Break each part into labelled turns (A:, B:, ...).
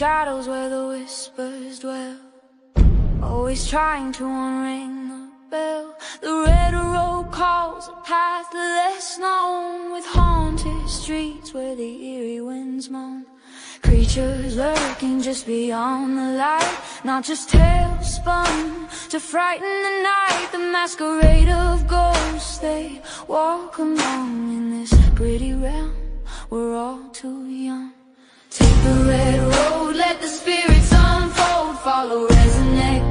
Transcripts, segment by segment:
A: shadows where the whispers dwell, always trying to unring the bell. The red road calls a path less known, with haunted streets where the eerie winds moan. Creatures lurking just beyond the light, not just tales spun to frighten the night. The masquerade of ghosts, they walk along in this gritty realm. We're all too young. Take the red road, let the spirits unfold. Follow Rez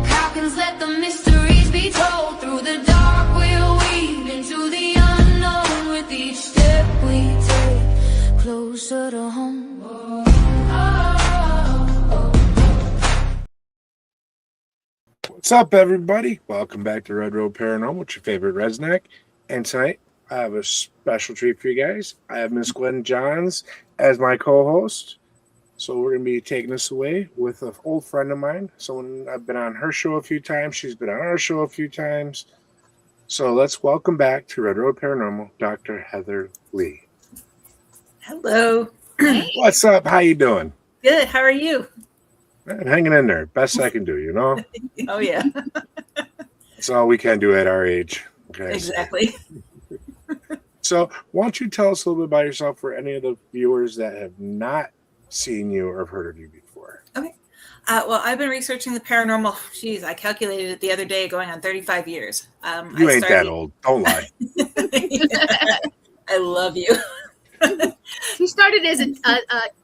A: Dr, let the mysteries be told. Through the dark we'll weave into the unknown. With each step we take closer to home.
B: What's up, everybody? Welcome back to Red Road Paranormal with your favorite redneck. And tonight, I have a special treat for you guys. I have Miss Gwen Johns as my co-host. So we're going to be taking this away with an old friend of mine. Someone I've been on her show a few times. She's been on our show a few times. So let's welcome back to Red Road Paranormal, Dr. Heather Leigh.
C: Hello.
B: What's up? How you doing?
C: Good. How are you?
B: I'm hanging in there. Best I can do, you know?
C: Oh, yeah.
B: That's all we can do at our age. Okay.
C: Exactly.
B: So why don't you tell us a little bit about yourself for any of the viewers that have not seen you or have heard of you before?
C: Okay. Well, I've been researching the paranormal. Geez, I calculated it the other day, going on 35 years.
B: You ain't that old. Don't lie.
C: I love you.
D: You started as a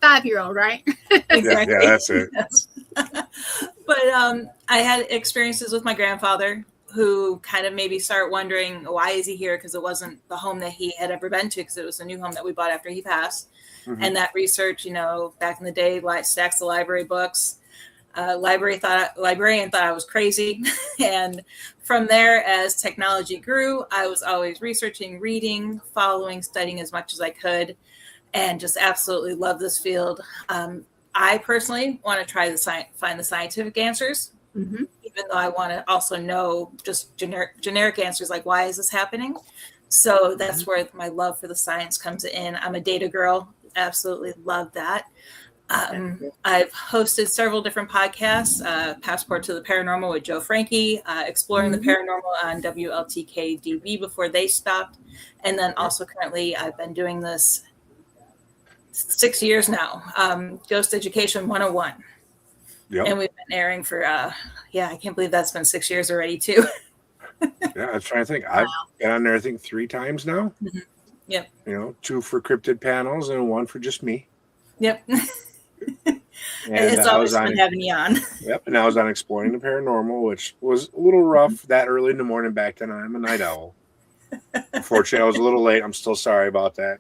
D: 5-year-old, right?
C: Exactly.
B: Yeah, that's it.
C: Yes. But I had experiences with my grandfather who kind of made me start wondering, why is he here? Because it wasn't the home that he had ever been to, because it was a new home that we bought after he passed. Mm-hmm. And that research, you know, back in the day, stacks of library books. Librarian thought I was crazy. And from there, as technology grew, I was always researching, reading, following, studying as much as I could, and just absolutely love this field. I personally want to try find the scientific answers, mm-hmm. even though I want to also know just generic answers, like why is this happening? So that's where my love for the science comes in. I'm a data girl. Absolutely love that. I've hosted several different podcasts, Passport to the Paranormal with Joe Frankie, Exploring the Paranormal on WLTK DB before they stopped. And then also currently I've been doing this 6 years now, Ghost Education 101. Yep. And we've been airing for, I can't believe that's been 6 years already too.
B: Yeah, I was trying to think. I've been on there, I think, 3 times now.
C: Mm-hmm. Yep.
B: You know, 2 for cryptid panels and 1 for just me.
C: Yep. It's always fun having you on.
B: Yep. And I was on Exploring the Paranormal, which was a little rough that early in the morning back then. I'm a night owl. Unfortunately, I was a little late. I'm still sorry about that.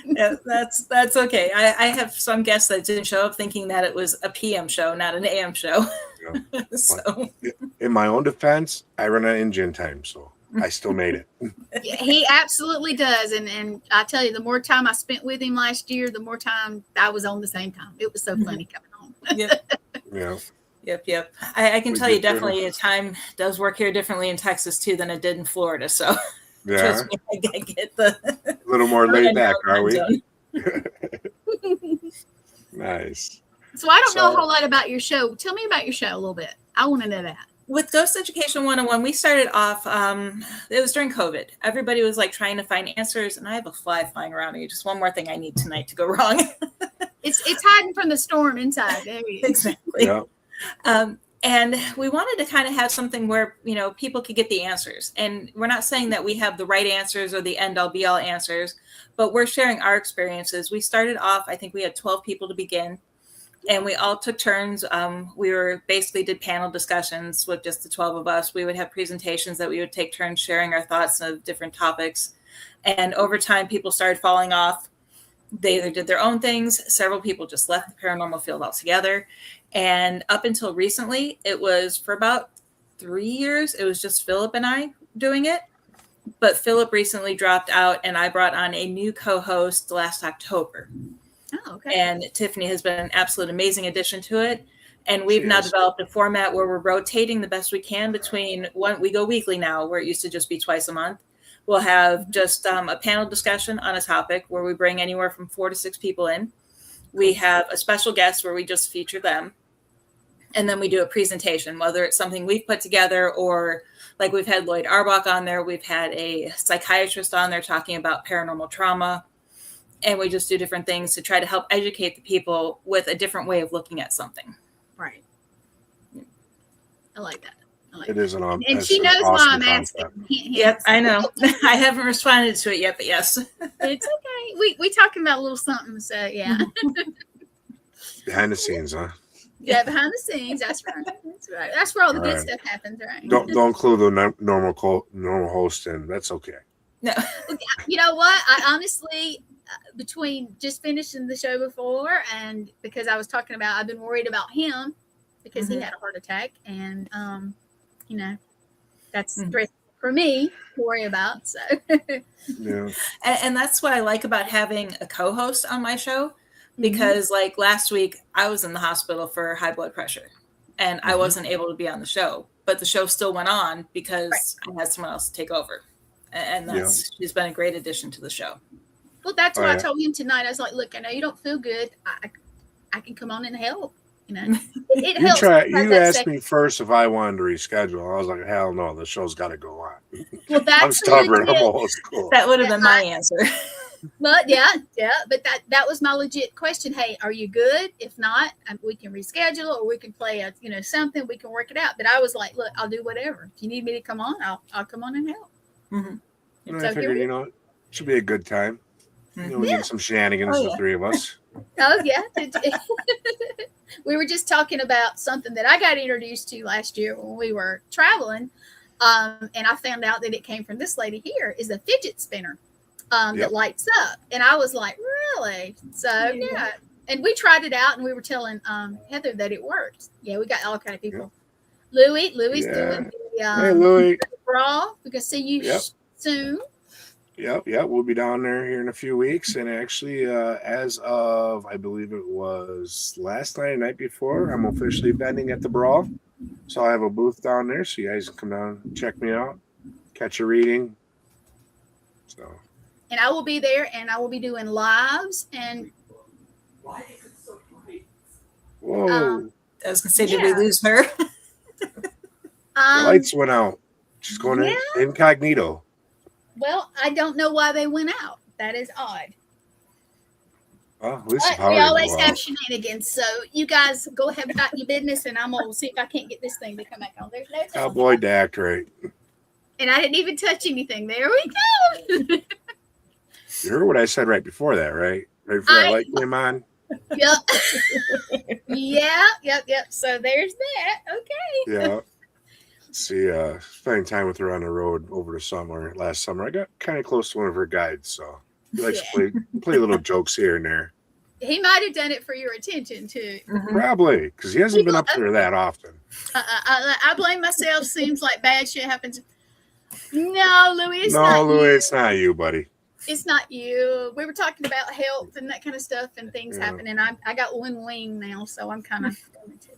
C: Yeah, that's okay. I have some guests that didn't show up thinking that it was a PM show, not an AM show. Yeah. So,
B: in my own defense, I run an engine time, so I still made it.
D: He absolutely does. And I tell you, the more time I spent with him last year, the more time I was on the same time. It was so funny coming home.
B: Yeah.
C: Yep. I can tell you definitely time does work here differently in Texas too than it did in Florida. So
B: yeah,
C: I get the
B: a little more laid back, are we? Nice.
D: So I don't know a whole lot about your show. Tell me about your show a little bit. I want to know that.
C: With Ghost Education 101, we started off, it was during COVID. Everybody was like trying to find answers, and I have a fly flying around me. Just one more thing I need tonight to go wrong.
D: It's hiding from the storm inside. There you go.
C: Exactly.
B: Yeah.
C: And we wanted to kind of have something where, you know, people could get the answers. And we're not saying that we have the right answers or the end all be all answers, but we're sharing our experiences. We started off, I think we had 12 people to begin. And we all took turns. We did panel discussions with just the 12 of us. We would have presentations that we would take turns sharing our thoughts of different topics. And over time, people started falling off. They either did their own things. Several people just left the paranormal field altogether. And up until recently, it was for about 3 years, it was just Philip and I doing it. But Philip recently dropped out, and I brought on a new co-host last October.
D: Oh, okay.
C: And Tiffany has been an absolute amazing addition to it. And we've now developed a format where we're rotating the best we can between we go weekly now, where it used to just be twice a month. We'll have just a panel discussion on a topic where we bring anywhere from 4 to 6 people in. we have a special guest where we just feature them. And then we do a presentation, whether it's something we've put together or like we've had Lloyd Arbach on there. We've had a psychiatrist on there talking about paranormal trauma. And we just do different things to try to help educate the people with a different way of looking at something.
D: Right. I like that.
B: It is
D: and she knows why I'm asking.
C: Yep, I know. I haven't responded to it yet, but yes.
D: It's okay. We talking about a little something, so yeah.
B: Behind the scenes, huh?
D: Yeah, behind the scenes. That's right. That's right. That's where all the good stuff happens, right?
B: Don't include the normal host in. That's okay.
C: No.
D: You know what? I honestly, between just finishing the show before and because I was talking about, I've been worried about him because he had a heart attack, and you know, that's stress for me to worry about. So
B: yeah,
C: and that's what I like about having a co-host on my show, because like last week I was in the hospital for high blood pressure, and I wasn't able to be on the show, but the show still went on because I had someone else to take over, and that's she's been a great addition to the show.
D: Well, that's what I told him tonight. I was like, look, I know you don't feel good. I can come on and help. You know, it helps.
B: You asked me first if I wanted to reschedule. I was like, hell no, the show's got to go on.
D: Well, that's
B: I'm stubborn. I'm old school.
C: That would have been my answer.
D: But but that was my legit question. Hey, are you good? If not, we can reschedule, or we can play something. We can work it out. But I was like, look, I'll do whatever. If you need me to come on, I'll come on and help.
B: And I figured, it should be a good time. We get some shenanigans, the three of us.
D: Oh yeah. We were just talking about something that I got introduced to last year when we were traveling, and I found out that it came from this lady here. Is a fidget spinner that lights up, and I was like, really? So yeah, and we tried it out, and we were telling Heather that it worked. Yeah, we got all kind of people. Louie's doing the
B: hey, Louie.
D: bra. We can see you soon.
B: Yep. We'll be down there here in a few weeks. And actually, as of, I believe it was last night, night before, I'm officially vending at the Brawl. So I have a booth down there. So you guys can come down and check me out, catch a reading. So.
D: And I will be there, and I will be doing lives. And
B: why is it so bright? Whoa.
C: I was going to say, did we lose her?
B: The lights went out. She's going in incognito.
D: Well, I don't know why they went out. That is odd.
B: Well, at least
D: we always have shenanigans. So you guys go ahead about your business, and I'm going to see if I can't get this thing to come back on. There's no
B: Cowboy Dak, right?
D: And I didn't even touch anything. There we go.
B: You heard what I said right before that, right? Right before that light came on?
D: Yep. Yep. So there's that. Okay.
B: Yeah. See, spending time with her on the road over the last summer, I got kind of close to one of her guides, so he likes to play little jokes here and there.
D: He might have done it for your attention too.
B: Probably, because he hasn't been up there that often.
D: I blame myself. Seems like bad shit happens. No, Louie,
B: it's not you, buddy.
D: It's not you. We were talking about health and that kind of stuff and things happening. I got one wing now, so I'm kind of.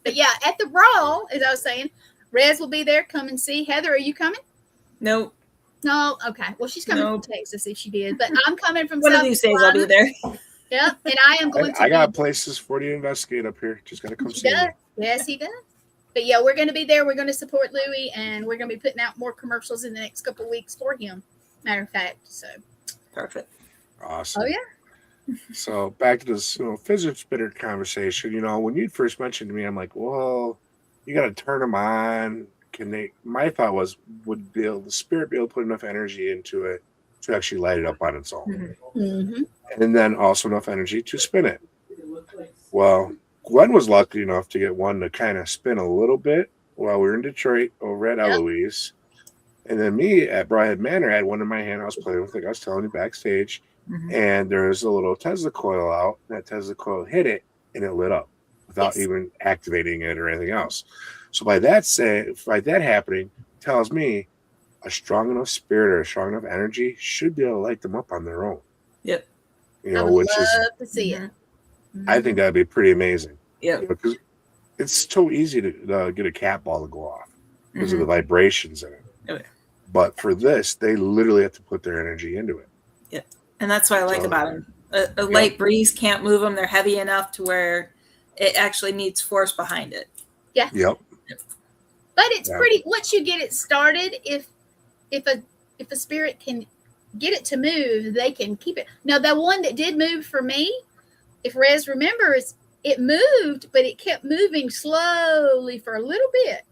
D: But yeah, at the Brawl, as I was saying. Rez will be there. Come and see. Heather, are you coming?
C: Nope.
D: No? Okay. Well, she's coming from Texas if she did. But I'm coming from
C: One of these days I'll be there.
D: Yeah. And I am going to
B: I got places for you to investigate up here. Just got to come see me.
D: Yes, he does. But yeah, we're going to be there. We're going to support Louie, and we're going to be putting out more commercials in the next couple of weeks for him. Matter of fact. So.
C: Perfect.
B: Awesome.
D: Oh, yeah.
B: So back to this fidget spinner conversation. When you first mentioned to me, I'm like, well, you got to turn them on. My thought was, would the spirit be able to put enough energy into it to actually light it up on its own? And then also enough energy to spin it. Well, Gwen was lucky enough to get one to kind of spin a little bit while we were in Detroit over at Eloise. And then me at Briarhead Manor had one in my hand I was playing with, like I was telling you backstage. And there was a little Tesla coil out. And that Tesla coil hit it, and it lit up without even activating it or anything else. So by that happening, tells me a strong enough spirit or a strong enough energy should be able to light them up on their own.
C: Yep.
D: I would love to see it.
B: I think that'd be pretty amazing.
C: Yeah.
B: Because it's so easy to get a cat ball to go off because of the vibrations in it.
C: Okay.
B: But for this, they literally have to put their energy into it.
C: Yeah. And that's what I like about them. A light breeze can't move them. They're heavy enough to where it actually needs force behind it.
D: Yeah.
B: Yep.
D: But it's pretty, once you get it started, if a spirit can get it to move, they can keep it. Now, the one that did move for me, if Rez remembers, it moved, but it kept moving slowly for a little bit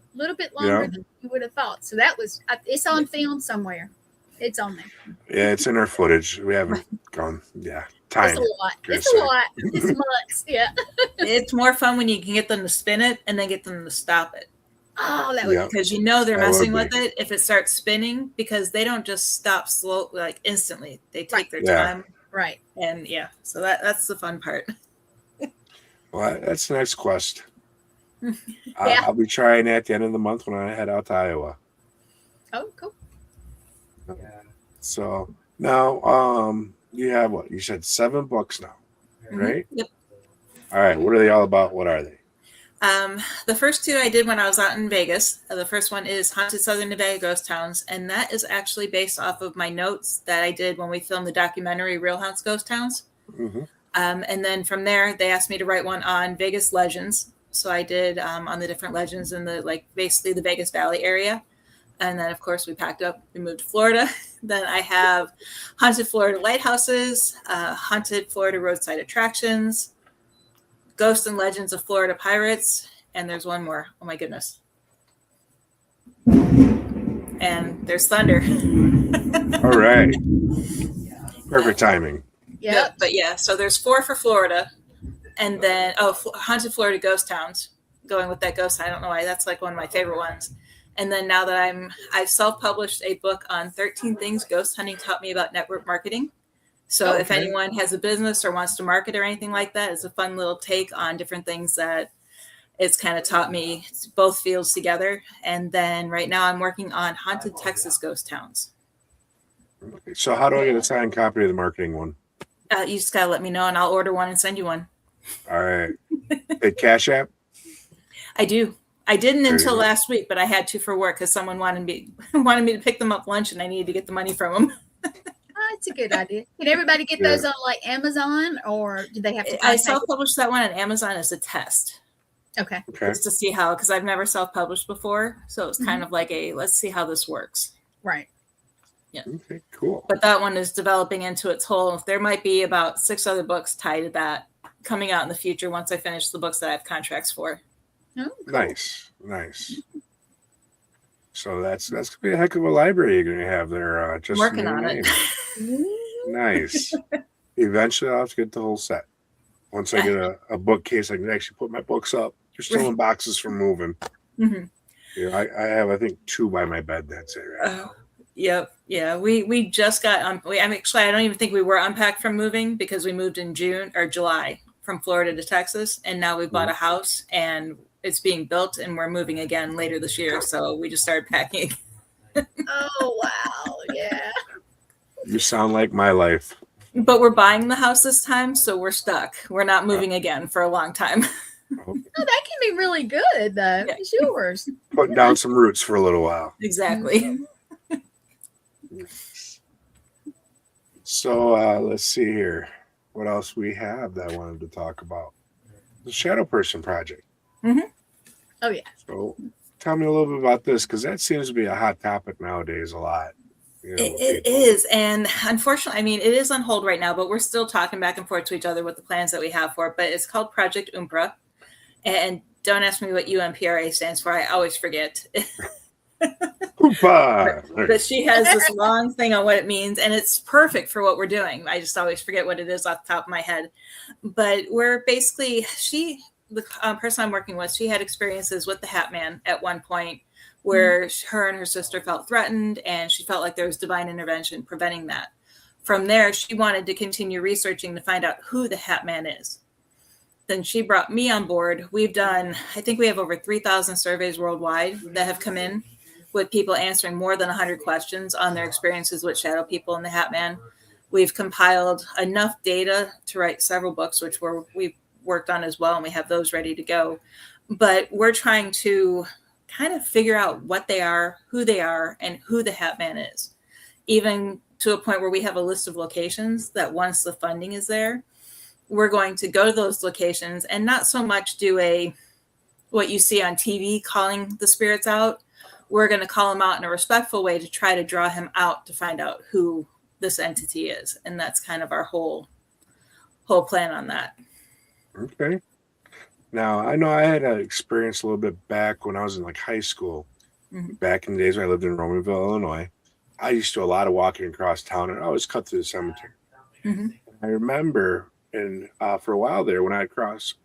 D: longer than you would have thought. So that was, it's on film somewhere. It's on there.
B: Yeah, it's in our footage. We haven't gone. Yeah, time.
D: It's a lot. It's a lot. It's months. Yeah.
C: It's more fun when you can get them to spin it and then get them to stop it.
D: Oh, that would
C: because they're messing with it if it starts spinning, because they don't just stop slow like instantly. They take their time.
D: Right.
C: And so that's the fun part.
B: Well, that's the next quest. I'll be trying at the end of the month when I head out to Iowa.
D: Oh, cool.
B: So now you have what? You said 7 books now, right?
C: Yep.
B: All right. What are they all about? What are they?
C: The first 2 I did when I was out in Vegas. The first one is Haunted Southern Nevada Ghost Towns, and that is actually based off of my notes that I did when we filmed the documentary Real Haunts Ghost Towns. Mm-hmm. And then from there, they asked me to write one on Vegas legends. So I did on the different legends in the basically the Vegas Valley area. And then, of course, we packed up. We moved to Florida. Then I have Haunted Florida Lighthouses, Haunted Florida Roadside Attractions, Ghosts and Legends of Florida Pirates, and there's one more. Oh, my goodness. And there's Thunder.
B: All right. Perfect timing.
C: Yep. But so there's 4 for Florida. And then, Haunted Florida Ghost Towns, going with that ghost. I don't know why. That's like one of my favorite ones. And then now that I've self-published a book on 13 things ghost hunting taught me about network marketing. So if anyone has a business or wants to market or anything like that, it's a fun little take on different things that it's kind of taught me, both fields together. And then right now I'm working on Haunted Texas Ghost Towns.
B: So how do I get a signed copy of the marketing one?
C: You just got to let me know and I'll order one and send you one.
B: All right. Hey, Cash App?
C: I do. I didn't until last week, but I had to for work because someone wanted me to pick them up lunch and I needed to get the money from them.
D: That's a good idea. Can everybody get those on like Amazon, or do they have to?
C: I self-published that one on Amazon as a test.
D: Okay.
C: Just to see how, because I've never self-published before. So it's kind of like let's see how this works.
D: Right.
C: Yeah.
B: Okay, cool.
C: But that one is developing into its whole. There might be about 6 other books tied to that coming out in the future once I finish the books that I have contracts for.
D: Oh, cool.
B: Nice. So that's gonna be a heck of a library you're gonna have there. Just
C: working on it.
B: Nice. Eventually, I'll have to get the whole set. Once I get a bookcase, I can actually put my books up. They're still in boxes from moving. Mm-hmm. Yeah, I have, I think, 2 by my bed. That's it. Right now.
C: Yep. Yeah. We just got. I don't even think we were unpacked from moving because we moved in June or July from Florida to Texas, and now we bought a house and it's being built, and we're moving again later this year. So we just started packing.
D: Oh wow! Yeah.
B: You sound like my life.
C: But we're buying the house this time, so we're stuck. We're not moving again for a long time.
D: Oh, that can be really good, though. Yeah. It's yours.
B: Putting down some roots for a little while.
C: Exactly.
B: So let's see here. What else we have that I wanted to talk about? The Shadow Person Project.
D: Mm-hmm. Oh, yeah.
B: So tell me a little bit about this, because that seems to be a hot topic nowadays a lot.
C: It is. And unfortunately, I mean, it is on hold right now, but we're still talking back and forth to each other with the plans that we have for it. But it's called Project Umpra. And don't ask me what UMPRA stands for. I always forget. But she has this long thing on what it means, and it's perfect for what we're doing. I just always forget what it is off the top of my head. But we're basically, the person I'm working with, she had experiences with the Hat Man at one point where her and her sister felt threatened, and she felt like there was divine intervention preventing that. From there, she wanted to continue researching to find out who the Hat Man is. Then she brought me on board. We've done, I think we have over 3,000 surveys worldwide that have come in with people answering more than 100 questions on their experiences with shadow people and the Hat Man. We've compiled enough data to write several books, which we've worked on as well, and we have those ready to go. But we're trying to kind of figure out what they are, who they are, and who the Hat Man is. Even to a point where we have a list of locations that once the funding is there, we're going to go to those locations and not so much do what you see on TV, calling the spirits out. We're going to call him out in a respectful way to try to draw him out to find out who this entity is. And that's kind of our whole plan on that.
B: Okay. Now, I know I had an experience a little bit back when I was in like high school.
C: Mm-hmm.
B: Back in the days when I lived in Romanville, Illinois. I used to do a lot of walking across town, and I always cut through the cemetery.
C: Mm-hmm.
B: I remember, for a while there, when I'd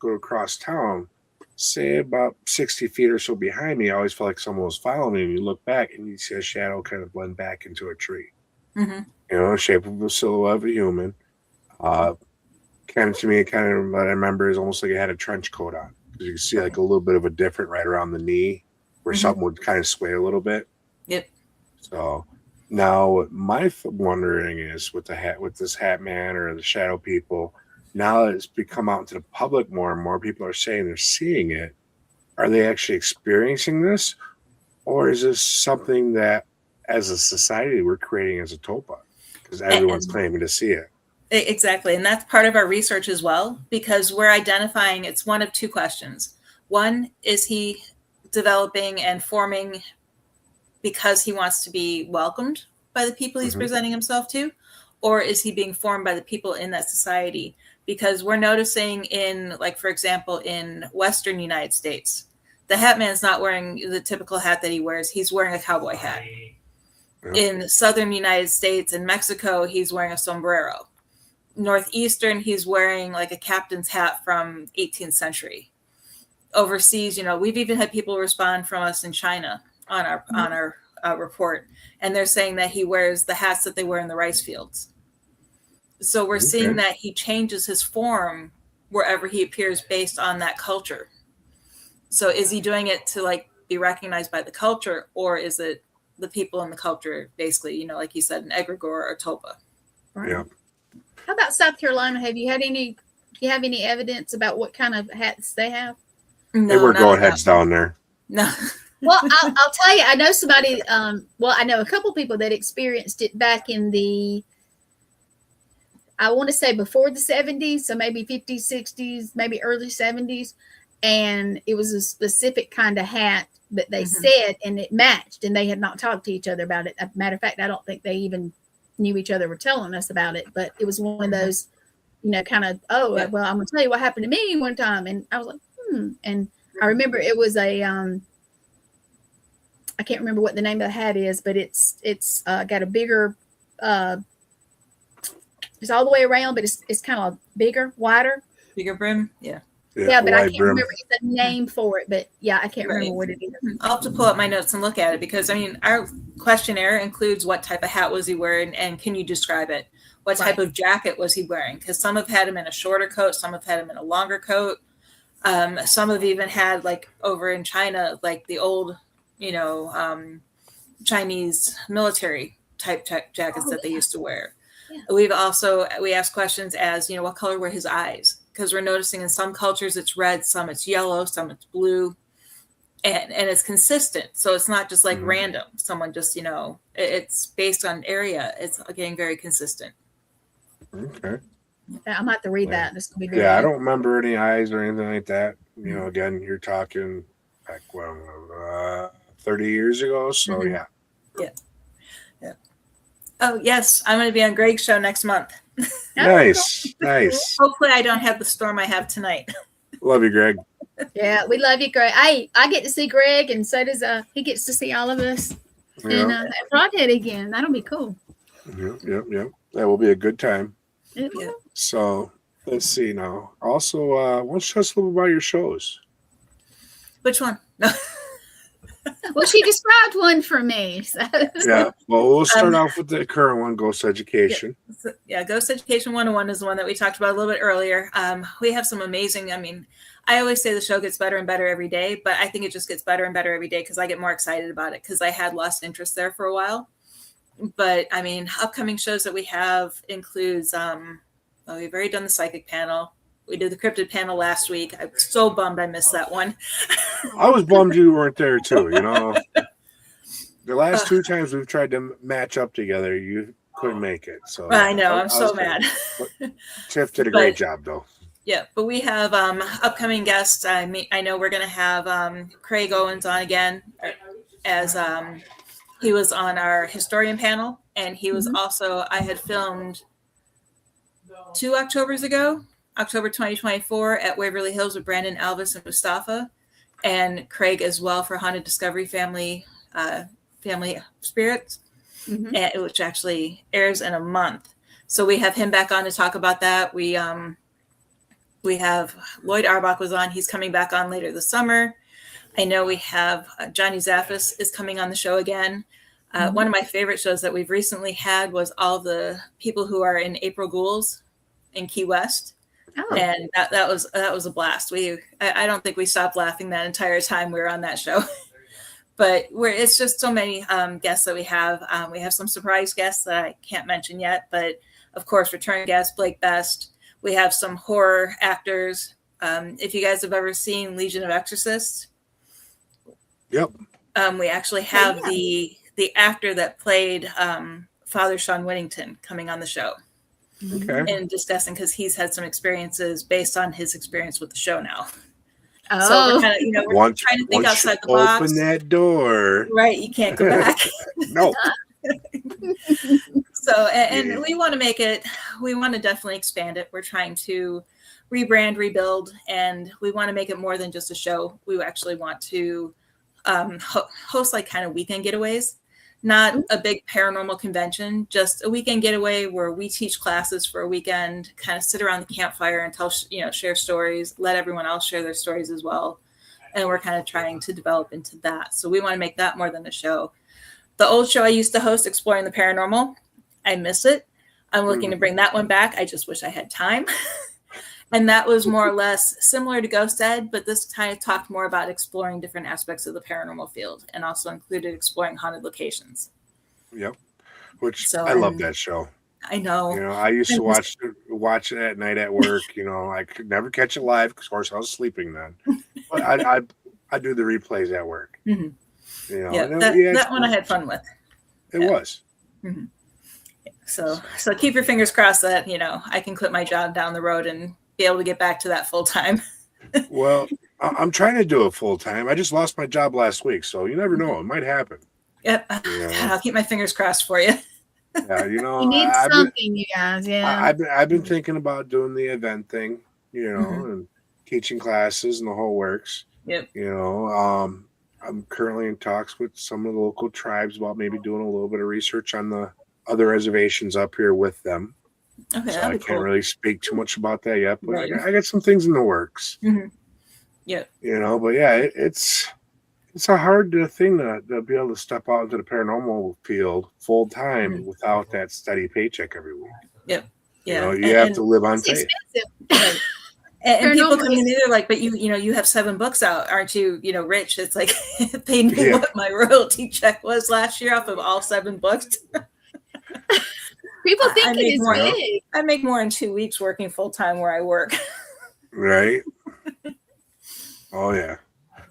B: go across town, say about 60 feet or so behind me, I always felt like someone was following me. And you look back, and you see a shadow kind of blend back into a tree.
C: Mm-hmm.
B: You know, shape of a silhouette of a human. Kind of to me, kind of what I remember is almost like it had a trench coat on, because you can see like a little bit of a different right around the knee, where something would kind of sway a little bit.
C: Yep.
B: So now my wondering is with this hat man or the shadow people, now that it's become out into the public more and more people are saying they're seeing it. Are they actually experiencing this? Or is this something that as a society we're creating as a TOPA? Because everyone's claiming to see it.
C: Exactly. And that's part of our research as well, because we're identifying it's one of two questions. One, is he developing and forming because he wants to be welcomed by the people he's presenting himself to, or is he being formed by the people in that society? Because we're noticing in, like, for example, in Western United States, the hat man's not wearing the typical hat that he wears. He's wearing a cowboy hat. In Southern United States and Mexico, he's wearing a sombrero. Northeastern, he's wearing like a captain's hat from 18th century. Overseas, you know, we've even had people respond from us in China on our report, and they're saying that he wears the hats that they wear in the rice fields. So we're seeing that he changes his form wherever he appears based on that culture. So is he doing it to like be recognized by the culture, or is it the people in the culture, basically, you know, like you said, an egregore or TOPA?
D: Right.
B: Yeah.
D: How about South Carolina? Do you have any evidence about what kind of hats they have?
C: No,
B: they wear goat heads down there.
C: No.
D: Well, I'll tell you, I know somebody, I know a couple people that experienced it back in the, I want to say before the 70s, so maybe 50s, 60s, maybe early 70s. And it was a specific kind of hat that they said, and it matched, and they had not talked to each other about it. As a matter of fact, I don't think they even knew each other were telling us about it, but it was one of those, you know, kind of, well, I'm going to tell you what happened to me one time. And I was like, And I remember it was a, I can't remember what the name of the hat is, but it's got a bigger, it's all the way around, but it's kind of bigger, wider.
C: Bigger brim. Yeah.
D: Yeah, but I can't remember the name for it, but yeah, I can't remember what it is.
C: I'll have to pull up my notes and look at it, because I mean, our questionnaire includes what type of hat was he wearing, and can you describe it? What type of jacket was he wearing? Because some have had him in a shorter coat, some have had him in a longer coat. Some have even had, like over in China, like the old, you know, Chinese military type jackets that they used to wear. Yeah. We ask questions as, you know, what color were his eyes? Because we're noticing in some cultures it's red, some it's yellow, some it's blue, and it's consistent. So it's not just like random. Someone just, you know, it's based on area. It's getting very consistent.
B: Okay.
D: I'm about to read that. This will be
B: good. I don't remember any eyes or anything like that. You know, again, you're talking back 30 years ago. So yeah.
C: Oh yes, I'm going to be on Greg's show next month.
B: Nice.
C: Hopefully I don't have the storm I have tonight.
B: Love you, Greg.
D: Yeah, we love you, Greg. I get to see Greg, and so does he gets to see all of us. And at Broadhead again. That'll be cool.
B: Yep. That will be a good time.
D: Yeah.
B: So let's see now. Also, why don't you tell us a little about your shows?
C: Which one?
D: Well, she described one for me. So.
B: Yeah. Well, we'll start off with the current one, Ghost Education.
C: Yeah, Ghost Education 101 is the one that we talked about a little bit earlier. We have some amazing, I mean, I always say the show gets better and better every day, but I think it just gets better and better every day because I get more excited about it, because I had lost interest there for a while. But I mean, upcoming shows that we have includes, we've already done the psychic panel. We did the cryptid panel last week. I'm so bummed I missed that one.
B: I was bummed you weren't there too. You know, the last two times we've tried to match up together, you couldn't make it. So
C: I know, I'm
B: I
C: so
B: was
C: mad.
B: Tiff did a great job, though.
C: Yeah, but we have upcoming guests. I know we're going to have Craig Owens on again, as he was on our historian panel, and he was also, I had filmed 2 Octobers ago, October 2024 at Waverly Hills with Brandon, Alvis, and Mustafa, and Craig as well for Haunted Discovery Family Spirits, which actually airs in a month. So we have him back on to talk about that. We have Lloyd Arbach was on. He's coming back on later this summer. I know we have Johnny Zaffis is coming on the show again. One of my favorite shows that we've recently had was all the people who are in April Ghouls in Key West. Oh. And that was a blast. I don't think we stopped laughing that entire time we were on that show. But it's just so many guests that we have. We have some surprise guests that I can't mention yet, but of course, return guest Blake Best. We have some horror actors. If you guys have ever seen Legion of Exorcists,
B: yep.
C: We actually have the actor that played Father Sean Whittington coming on the show.
B: Okay.
C: And discussing, because he's had some experiences based on his experience with the show now.
D: Oh.
C: So we're kind of, we're trying to think outside the box.
B: Open that door.
C: Right, you can't go back.
B: No.
C: So, and we want to make it, we want to definitely expand it. We're trying to rebrand, rebuild, and we want to make it more than just a show. We actually want to host like kind of weekend getaways, not a big paranormal convention, just a weekend getaway where we teach classes for a weekend, kind of sit around the campfire and tell, share stories, let everyone else share their stories as well. And we're kind of trying to develop into that. So we want to make that more than a show. The old show I used to host, Exploring the Paranormal, I miss it. I'm looking to bring that one back. I just wish I had time. And that was more or less similar to Ghost Ed, but this kind of talked more about exploring different aspects of the paranormal field, and also included exploring haunted locations.
B: Yep. Which I love that show.
C: I know.
B: I used to watch it at night at work. I could never catch it live because, of course, I was sleeping then. But I do the replays at work.
C: Mm-hmm. That one I had fun with.
B: It was.
C: Mm-hmm. So keep your fingers crossed that I can quit my job down the road and be able to get back to that full time.
B: Well, I'm trying to do it full time. I just lost my job last week, so you never know; it might happen.
C: Yep. God, I'll keep my fingers crossed for you.
B: Yeah,
D: you need something, you guys. Yeah,
B: I've been thinking about doing the event thing, and teaching classes and the whole works.
C: Yep.
B: I'm currently in talks with some of the local tribes about maybe doing a little bit of research on the other reservations up here with them.
C: Okay,
B: so I can't really speak too much about that yet, but
C: right.
B: I got some things in the works.
C: Mm-hmm. Yeah.
B: But yeah, it's a hard thing to be able to step out into the paranormal field full time without that steady paycheck every week.
C: Yep. Yeah.
B: You have to live on faith.
C: And people come in there like, but you have 7 books out, aren't you? Rich. It's like they knew what my royalty check was last year off of all 7 books.
D: People think it is big.
C: I make more in 2 weeks working full time where I work.
B: Right. Oh yeah.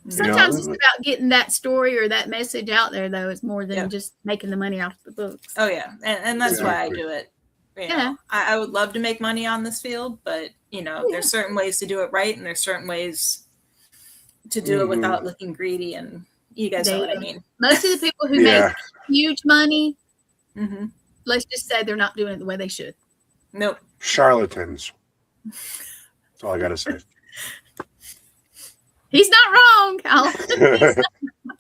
D: Sometimes it's about getting that story or that message out there, though. It's more than just making the money off the books.
C: Oh yeah, and that's why I do it. I would love to make money on this field, but there's certain ways to do it right, and there's certain ways to do it without looking greedy. And you guys know what I mean.
D: Most of the people who make huge money, let's just say they're not doing it the way they should.
C: Nope.
B: Charlatans. That's all I gotta say.
D: He's not wrong, Kyle.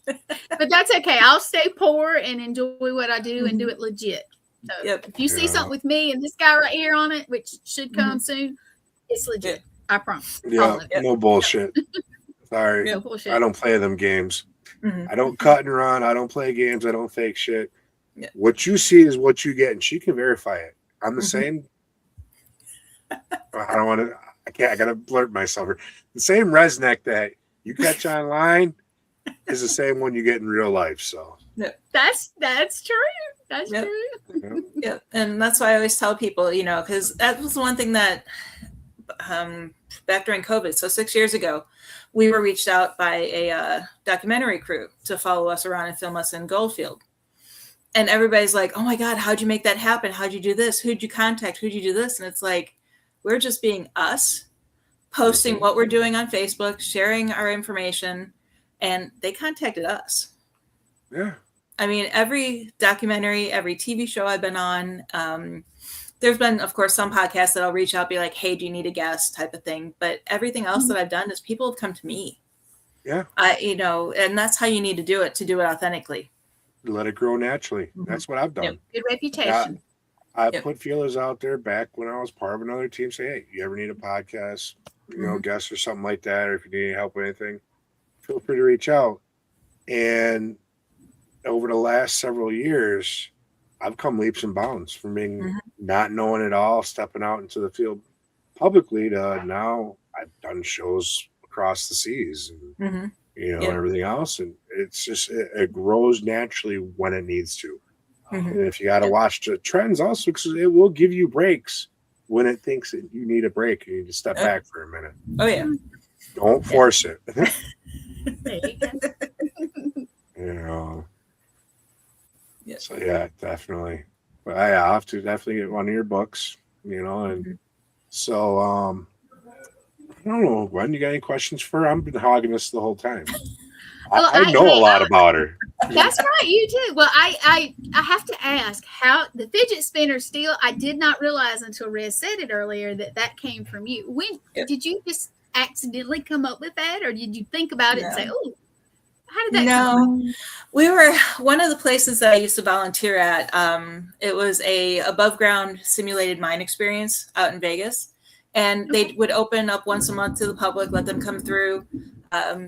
D: But that's okay. I'll stay poor and enjoy what I do and do it legit. So if you see something with me and this guy right here on it, which should come soon, it's legit. I promise.
B: Yeah, no bullshit. Sorry.
D: No bullshit.
B: I don't play them games. I don't cut and run. I don't play games. I don't fake shit.
C: Yeah.
B: What you see is what you get, and she can verify it. I'm the same. I don't want to. I gotta blurt myself here. The same Reznek that you catch online is the same one you get in real life. So
D: that's true. That's true.
C: Yeah, and that's why I always tell people, because that was one thing that back during COVID, so 6 years ago, we were reached out by a documentary crew to follow us around and film us in Goldfield. And everybody's like, oh my God, how'd you make that happen? How'd you do this? Who'd you contact? Who'd you do this? And it's like, we're just being us, posting what we're doing on Facebook, sharing our information, and they contacted us.
B: Yeah.
C: I mean, every documentary, every TV show I've been on, there's been, of course, some podcasts that I'll reach out, be like, hey, do you need a guest type of thing. But everything else that I've done is people have come to me.
B: Yeah.
C: And that's how you need to do it authentically.
B: Let it grow naturally. That's what I've done.
C: Yep.
D: Good reputation.
B: I put feelers out there back when I was part of another team. Say, hey, you ever need a podcast, guest or something like that, or if you need any help with anything, feel free to reach out. And over the last several years, I've come leaps and bounds from being not knowing it all, stepping out into the field publicly to now I've done shows across the seas and everything else. And it's just it grows naturally when it needs to. And if you got to watch the trends also, because it will give you breaks when it thinks that you need a break. You need to step back for a minute.
C: Oh, yeah.
B: Don't force it.
D: There you go.
B: Yeah. So, yeah, definitely. But I have to definitely get one of your books, and so, I don't know, Gwen, you got any questions for her? I've been hogging this the whole time. I know a lot about her.
D: That's right, you too. Well, I have to ask how the fidget spinner still. I did not realize until Rez said it earlier that came from you. When did you just accidentally come up with that, or did you think about it and say, "Oh, how did that?"
C: No, we were one of the places that I used to volunteer at. It was a above ground simulated mine experience out in Vegas, and they would open up once a month to the public, let them come through.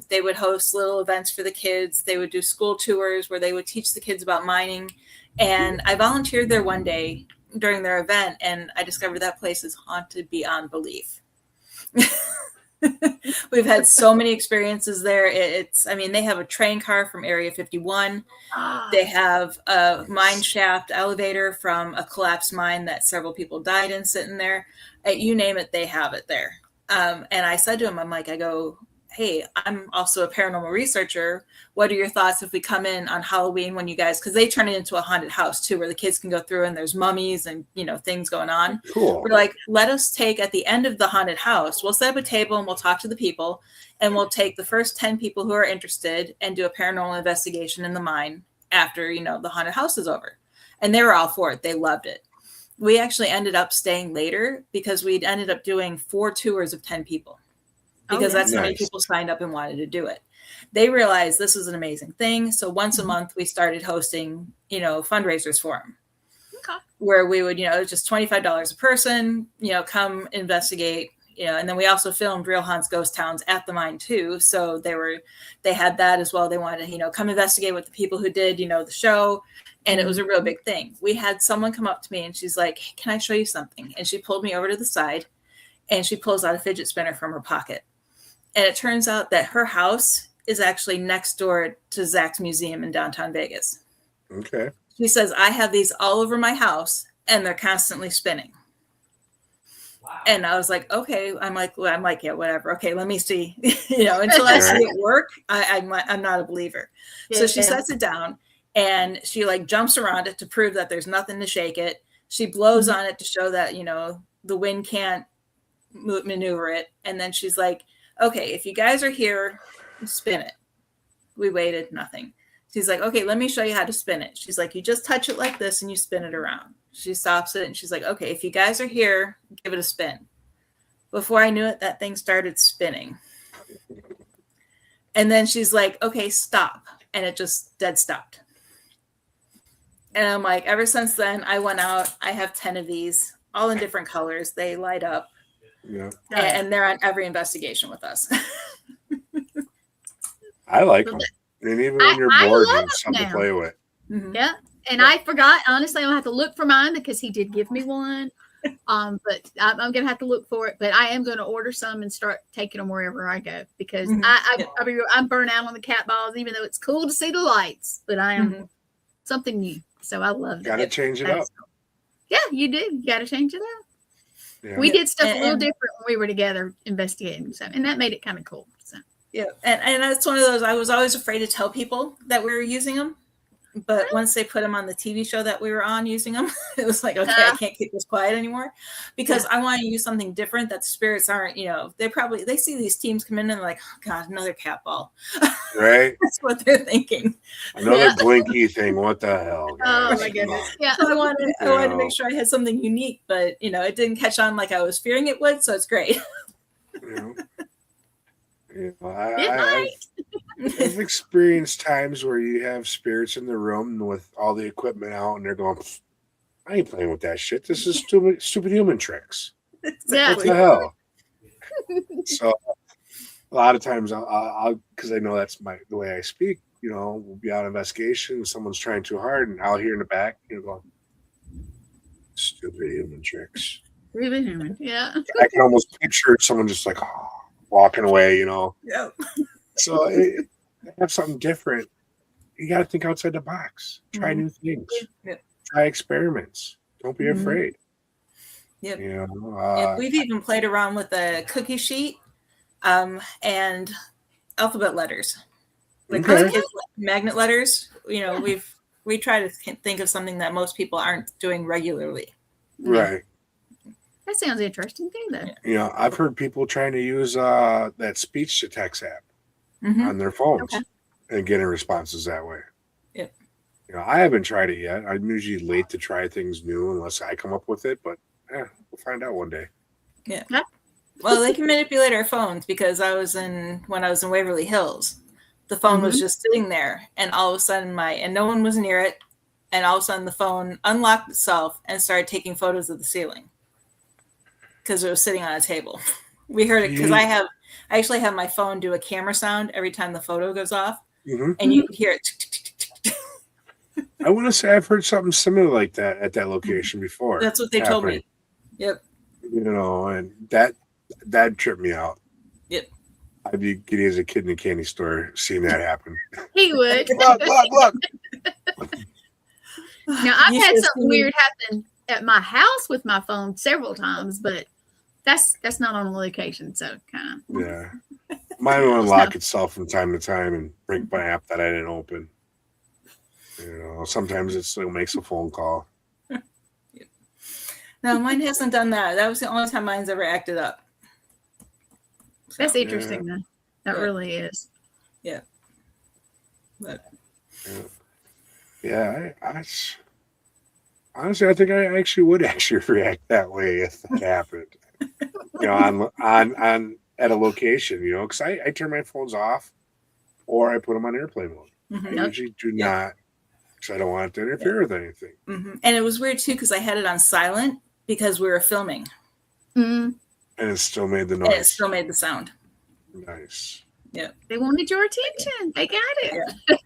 C: They would host little events for the kids. They would do school tours where they would teach the kids about mining. And I volunteered there one day during their event, and I discovered that place is haunted beyond belief. We've had so many experiences there. They have a train car from Area 51. They have a mine shaft elevator from a collapsed mine that several people died in sitting there. You name it, they have it there. And I said to him, I go, hey, I'm also a paranormal researcher. What are your thoughts if we come in on Halloween when you guys, because they turn it into a haunted house too, where the kids can go through and there's mummies and, things going on.
B: Cool.
C: We're like, let us take at the end of the haunted house, we'll set up a table and we'll talk to the people, and we'll take the first 10 people who are interested and do a paranormal investigation in the mine after, the haunted house is over. And they were all for it. They loved it. We actually ended up staying later because we'd ended up doing 4 tours of 10 people. Because that's how many people signed up and wanted to do it. They realized this was an amazing thing. So once a month, we started hosting, fundraisers for them. Okay. Where we would, it was just $25 a person, come investigate, and then we also filmed Real Haunts Ghost Towns at the mine too. So they had that as well. They wanted to, come investigate with the people who did, the show. And it was a real big thing. We had someone come up to me and she's like, hey, can I show you something? And she pulled me over to the side and she pulls out a fidget spinner from her pocket. And it turns out that her house is actually next door to Zach's museum in downtown Vegas.
B: Okay.
C: She says, I have these all over my house and they're constantly spinning. Wow. And I was like, okay. I'm like, yeah, whatever. Okay, let me see. Until I see it work, I'm not a believer. Yeah, so she sets it down and she jumps around it to prove that there's nothing to shake it. She blows on it to show that, the wind can't maneuver it. And then she's like, okay, if you guys are here, spin it. We waited, nothing. She's like, okay, let me show you how to spin it. She's like, you just touch it like this and you spin it around. She stops it and she's like, okay, if you guys are here, give it a spin. Before I knew it, that thing started spinning. And then she's like, okay, stop. And it just dead stopped. And I'm like, ever since then, I went out. I have 10 of these, all in different colors. They light up.
B: Yeah.
C: And they're on every investigation with us.
B: I like them. And even when you're bored, you have something to play with.
D: Mm-hmm. Yeah. And I forgot, honestly, I'll have to look for mine because he did give me one. But I'm going to have to look for it. But I am going to order some and start taking them wherever I go because I'm burnt out on the cat balls, even though it's cool to see the lights. But I am something new. So I love it.
B: Got to change it up.
D: Yeah, you do. You got to change it up.
B: Yeah.
D: We did stuff a little different when we were together investigating, so and that made it kind of cool. So
C: yeah, and that's one of those. I was always afraid to tell people that we were using them But once they put them on the TV show that we were on using them, it was like, okay, I can't keep this quiet anymore because I want to use something different that the spirits aren't, they see these teams come in and they're like, oh God, another cat ball.
B: Right.
C: That's what they're thinking.
B: Another blinky thing. What the hell? Guys?
D: Oh my goodness. Yeah.
C: So I wanted to make sure I had something unique, but it didn't catch on like I was fearing it would. So it's great.
B: I've experienced times where you have spirits in the room with all the equipment out, and they're going, "I ain't playing with that shit. This is stupid human tricks.
D: Yeah.
B: What the hell?" So a lot of times, I'll because I know that's the way I speak. We'll be on investigation. Someone's trying too hard, and I'll hear in the back, going, "Stupid human tricks."
D: Really human. Yeah.
B: I can almost picture someone just like walking away.
C: Yeah.
B: So have something different. You got to think outside the box. Try new things.
C: Yep.
B: Try experiments. Don't be afraid.
C: Yep. We've even played around with a cookie sheet and alphabet letters. Like magnet letters. We try to think of something that most people aren't doing regularly.
B: Right.
D: That sounds interesting too, though.
B: I've heard people trying to use that speech to text app on their phones and getting responses that way.
C: Yep.
B: I haven't tried it yet. I'm usually late to try things new unless I come up with it, but we'll find out one day.
C: Yeah. Well, they can manipulate our phones because when I was in Waverly Hills, the phone was just sitting there, and all of a sudden and no one was near it, and all of a sudden the phone unlocked itself and started taking photos of the ceiling because it was sitting on a table. We heard it because I actually have my phone do a camera sound every time the photo goes off, and you could hear it.
B: I want to say I've heard something similar like that at that location before.
C: That's what they told me. Yep.
B: And that tripped me out.
C: Yep.
B: I'd be giddy as a kid in a candy store seeing that happen.
D: He would.
B: Look.
D: Now, I've had something weird happen at my house with my phone several times, but that's not on location, so kind of.
B: Yeah. Mine will unlock itself from time to time and break my app that I didn't open. Sometimes it still makes a phone call.
C: No, mine hasn't done that. That was the only time mine's ever acted up.
D: That's interesting, though. That really is.
C: Yeah. But.
B: Yeah, honestly, I think I actually would react that way if that happened. On at a location, because I turn my phones off or I put them on airplane mode. I usually do not, because I don't want it to interfere with anything.
C: And it was weird too because I had it on silent because we were filming.
B: And it still made the noise.
C: And it still made the sound.
B: Nice.
C: Yeah.
D: They wanted your attention. They got it.
C: Yeah.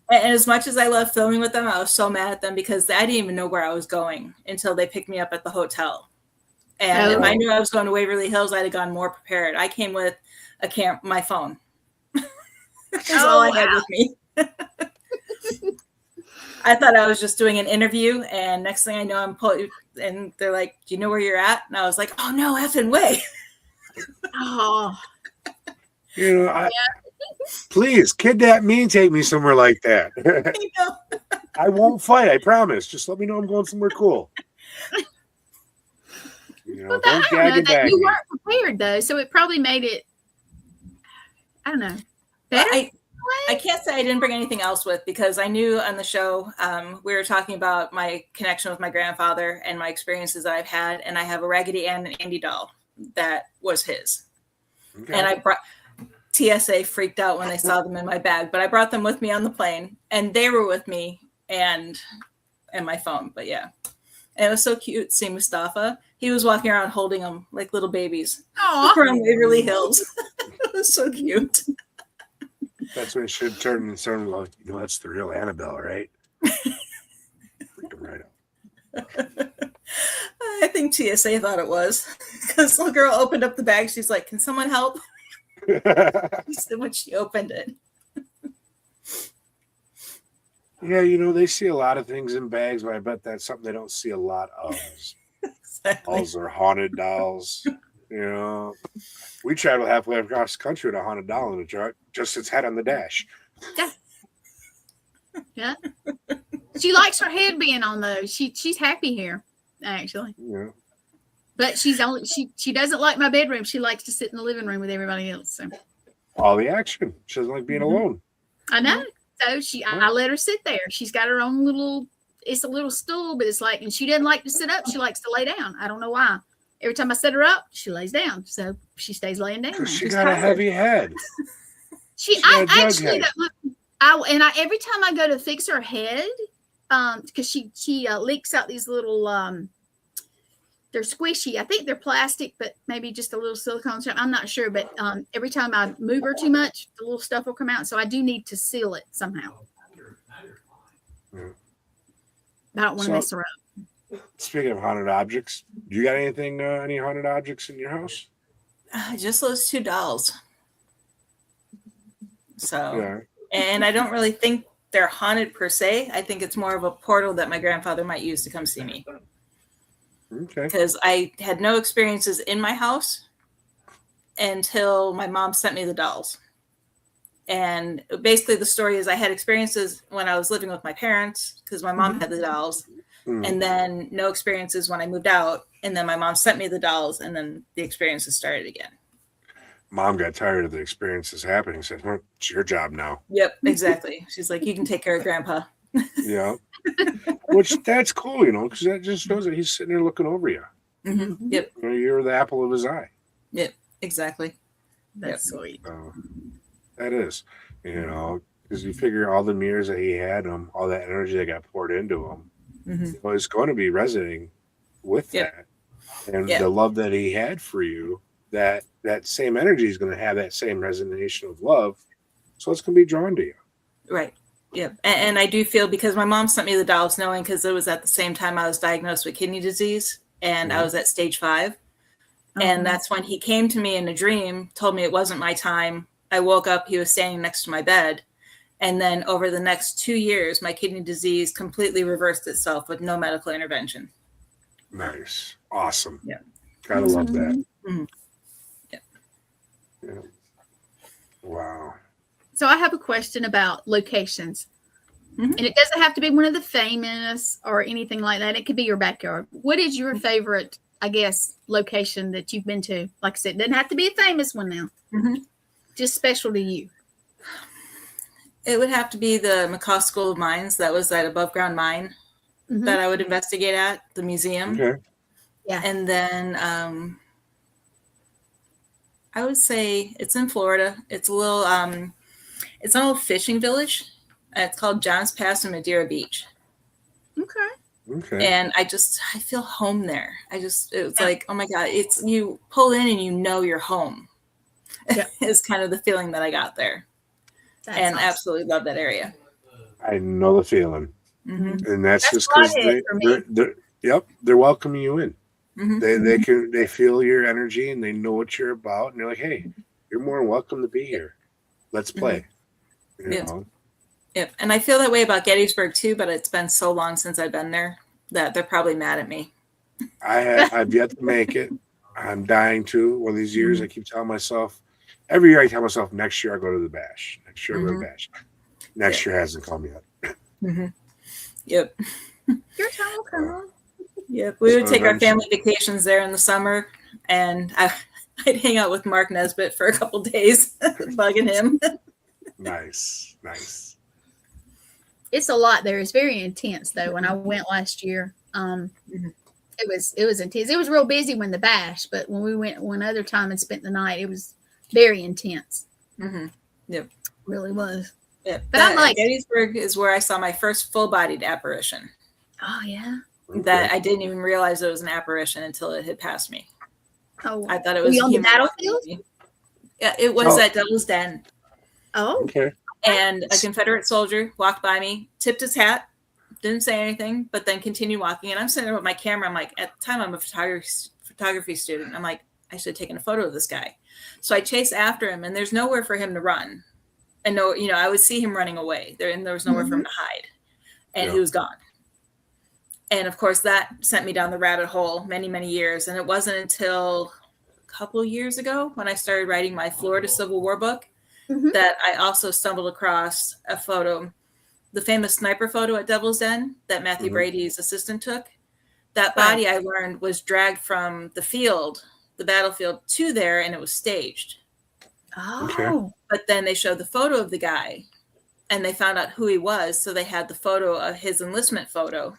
C: And as much as I love filming with them, I was so mad at them because I didn't even know where I was going until they picked me up at the hotel. And if I knew I was going to Waverly Hills, I'd have gone more prepared. I came with my phone. That's all I had with me. I thought I was just doing an interview, and next thing I know, and they're like, "Do you know where you're at?" And I was like, "Oh no, effing way!"
B: Please kidnap me and take me somewhere like that. I won't fight. I promise. Just let me know I'm going somewhere cool.
D: Don't gag and bag. You weren't prepared though, so it probably made it. I don't know. Better?
C: I can't say I didn't bring anything else with because I knew on the show we were talking about my connection with my grandfather and my experiences that I've had, and I have a Raggedy Ann and Andy doll that was his. Okay. And I brought TSA freaked out when they saw them in my bag, but I brought them with me on the plane, and they were with me and my phone. But yeah, and it was so cute seeing Mustafa. He was walking around holding them like little babies around Waverly Hills. It was so cute.
B: That's when it should turn and sound like, that's the real Annabelle, right? Freak them right out.
C: I think TSA thought it was because the little girl opened up the bag. She's like, "Can someone help?" When she opened it.
B: Yeah, they see a lot of things in bags, but I bet that's something they don't see a lot of.
C: Exactly.
B: Dolls are haunted dolls. We traveled halfway across the country with a haunted doll in the truck, just its head on the dash.
D: Yeah. She likes her head being on those. She's happy here, actually.
B: Yeah.
D: But she doesn't like my bedroom. She likes to sit in the living room with everybody else. So.
B: All the action. She doesn't like being alone.
D: I know. So I let her sit there. She's got her own little. It's a little stool, but it's like, and she doesn't like to sit up. She likes to lay down. I don't know why. Every time I set her up, she lays down. So she stays laying down.
B: She got a heavy head.
D: Every time I go to fix her head, because she leaks out these little they're squishy. I think they're plastic, but maybe just a little silicone. I'm not sure. But every time I move her too much, the little stuff will come out. So I do need to seal it somehow.
B: Yeah.
D: I don't want to mess her up.
B: Speaking of haunted objects, do you got anything, any haunted objects in your house?
C: Just those 2 dolls. So,
B: Yeah.
C: And I don't really think they're haunted per se. I think it's more of a portal that my grandfather might use to come see me.
B: Okay.
C: Because I had no experiences in my house until my mom sent me the dolls. And basically the story is I had experiences when I was living with my parents because my mom had the dolls. And then no experiences when I moved out. And then my mom sent me the dolls and then the experiences started again.
B: Mom got tired of the experiences happening. Said, well, it's your job now.
C: Yep, exactly. She's like, you can take care of Grandpa.
B: Yeah. Which that's cool, because that just shows that he's sitting there looking over you.
C: Mm-hmm. Yep.
B: You're the apple of his eye.
C: Yep, exactly.
D: That's sweet.
B: That is, because you figure all the mirrors that he had, all that energy that got poured into him, was going to be resonating with that. And the love that he had for you, that same energy is going to have that same resonance of love. So it's going to be drawn to you.
C: Right. Yeah. And I do feel because my mom sent me the dolls knowing because it was at the same time I was diagnosed with kidney disease and I was at stage 5. And that's when he came to me in a dream, told me it wasn't my time. I woke up, he was standing next to my bed. And then over the next 2 years, my kidney disease completely reversed itself with no medical intervention.
B: Nice. Awesome.
C: Yeah.
B: Gotta love that.
C: Mm-hmm.
B: Yeah. Wow.
D: So I have a question about locations. And it doesn't have to be one of the famous or anything like that. It could be your backyard. What is your favorite, I guess, location that you've been to? Like I said, it doesn't have to be a famous one now. Just special to you.
C: It would have to be the McCaw School of Mines. That was that above ground mine that I would investigate at, the museum.
B: Okay.
D: Yeah.
C: And then I would say it's in Florida. It's a little it's an old fishing village. It's called John's Pass in Madeira Beach.
B: Okay.
C: And I feel home there. It's like, oh my God, it's you pull in and you're home. Yeah. Is kind of the feeling that I got there. That's and awesome. Absolutely love that area.
B: I know the feeling. And that's just because they're welcoming you in. They feel your energy and they know what you're about. And they're like, hey, you're more than welcome to be here. Let's play. You know?
C: Yep. And I feel that way about Gettysburg too, but it's been so long since I've been there that they're probably mad at me.
B: I've yet to make it. I'm dying to. One of these years, I keep telling myself, every year I tell myself, next year I'll go to the bash. Next year I'll go to the bash. Next year hasn't come yet.
C: Yep.
D: Your time will come.
C: Yep. We would take our family vacations there in the summer, and I'd hang out with Mark Nesbitt for a couple days, bugging him.
B: Nice.
D: It's a lot there. It's very intense though. When I went last year, it was intense. It was real busy when the bash, but when we went one other time and spent the night, it was very intense.
C: Yep.
D: Really was.
C: Yeah. But I'm like, Gettysburg is where I saw my first full-bodied apparition.
D: Oh yeah.
C: That I didn't even realize it was an apparition until it had passed me.
D: Oh,
C: I thought it was
D: on the battlefield.
C: Yeah, it was at Devil's Den.
D: Oh,
B: okay.
C: And a Confederate soldier walked by me, tipped his hat, didn't say anything, but then continued walking. And I'm sitting there with my camera. I'm like, at the time, I'm a photography student. I'm like, I should have taken a photo of this guy. So I chase after him, and there's nowhere for him to run. And I would see him running away there, and there was nowhere for him to hide. And he was gone. And of course, that sent me down the rabbit hole many, many years. And it wasn't until a couple of years ago when I started writing my Florida Civil War book that I also stumbled across a photo the famous sniper photo at Devil's Den that Matthew
B: Mhm.
C: Brady's assistant took, that body I learned was dragged from the battlefield to there, and it was staged.
D: Oh.
C: But then they showed the photo of the guy, and they found out who he was. So they had the photo of his enlistment photo,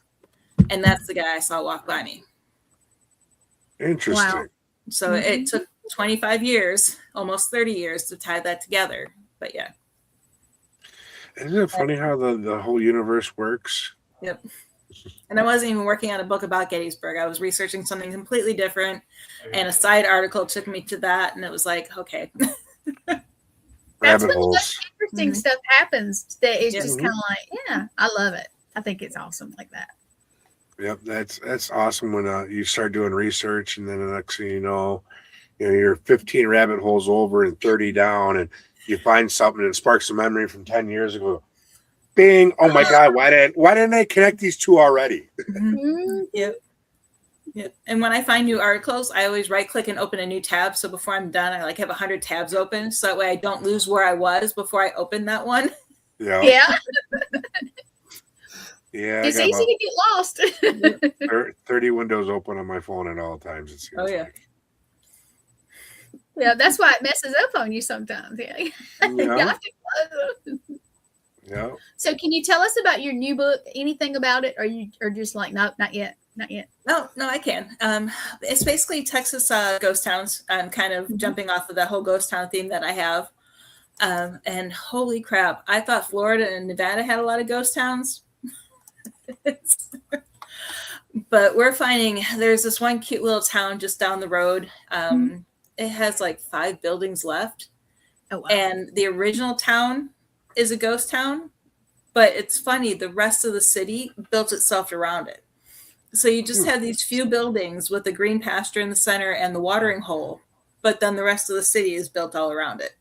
C: and that's the guy I saw walk by me.
B: Interesting.
D: Wow.
C: So it took 25 years, almost 30 years to tie that together. But yeah.
B: Isn't it funny how the whole universe works?
C: Yep. And I wasn't even working on a book about Gettysburg. I was researching something completely different, and a side article took me to that, and it was like, okay.
D: That's
B: Rabbit
D: when the
B: holes.
D: most interesting stuff happens. That it's just
B: Mhm.
D: kind of like, yeah, I love it. I think it's awesome like that.
B: Yep, that's awesome when you start doing research, and then the next thing you know, you're 15 rabbit holes over and 30 down, and you find something and it sparks a memory from 10 years ago. Bing! Oh my God! Why didn't I connect these two already?
C: Yep. Yep. And when I find new articles, I always right click and open a new tab. So before I'm done, I have 100 tabs open, so that way I don't lose where I was before I open that one.
B: Yeah.
D: Yeah.
B: Yeah.
D: It's easy to get lost.
B: 30 windows open on my phone at all times. It seems like.
D: Yeah, that's why it messes up on you sometimes. Yeah.
B: Yeah.
D: So can you tell us about your new book? Anything about it? Or just like, no, not yet. Not yet.
C: No, I can. It's basically Texas ghost towns. I'm kind of jumping off of that whole ghost town theme that I have. And holy crap, I thought Florida and Nevada had a lot of ghost towns. But we're finding there's this one cute little town just down the road. It has like 5 buildings left.
D: Oh, wow.
C: And the original town is a ghost town. But it's funny, the rest of the city built itself around it. So you just have these few buildings with a green pasture in the center and the watering hole. But then the rest of the city is built all around it.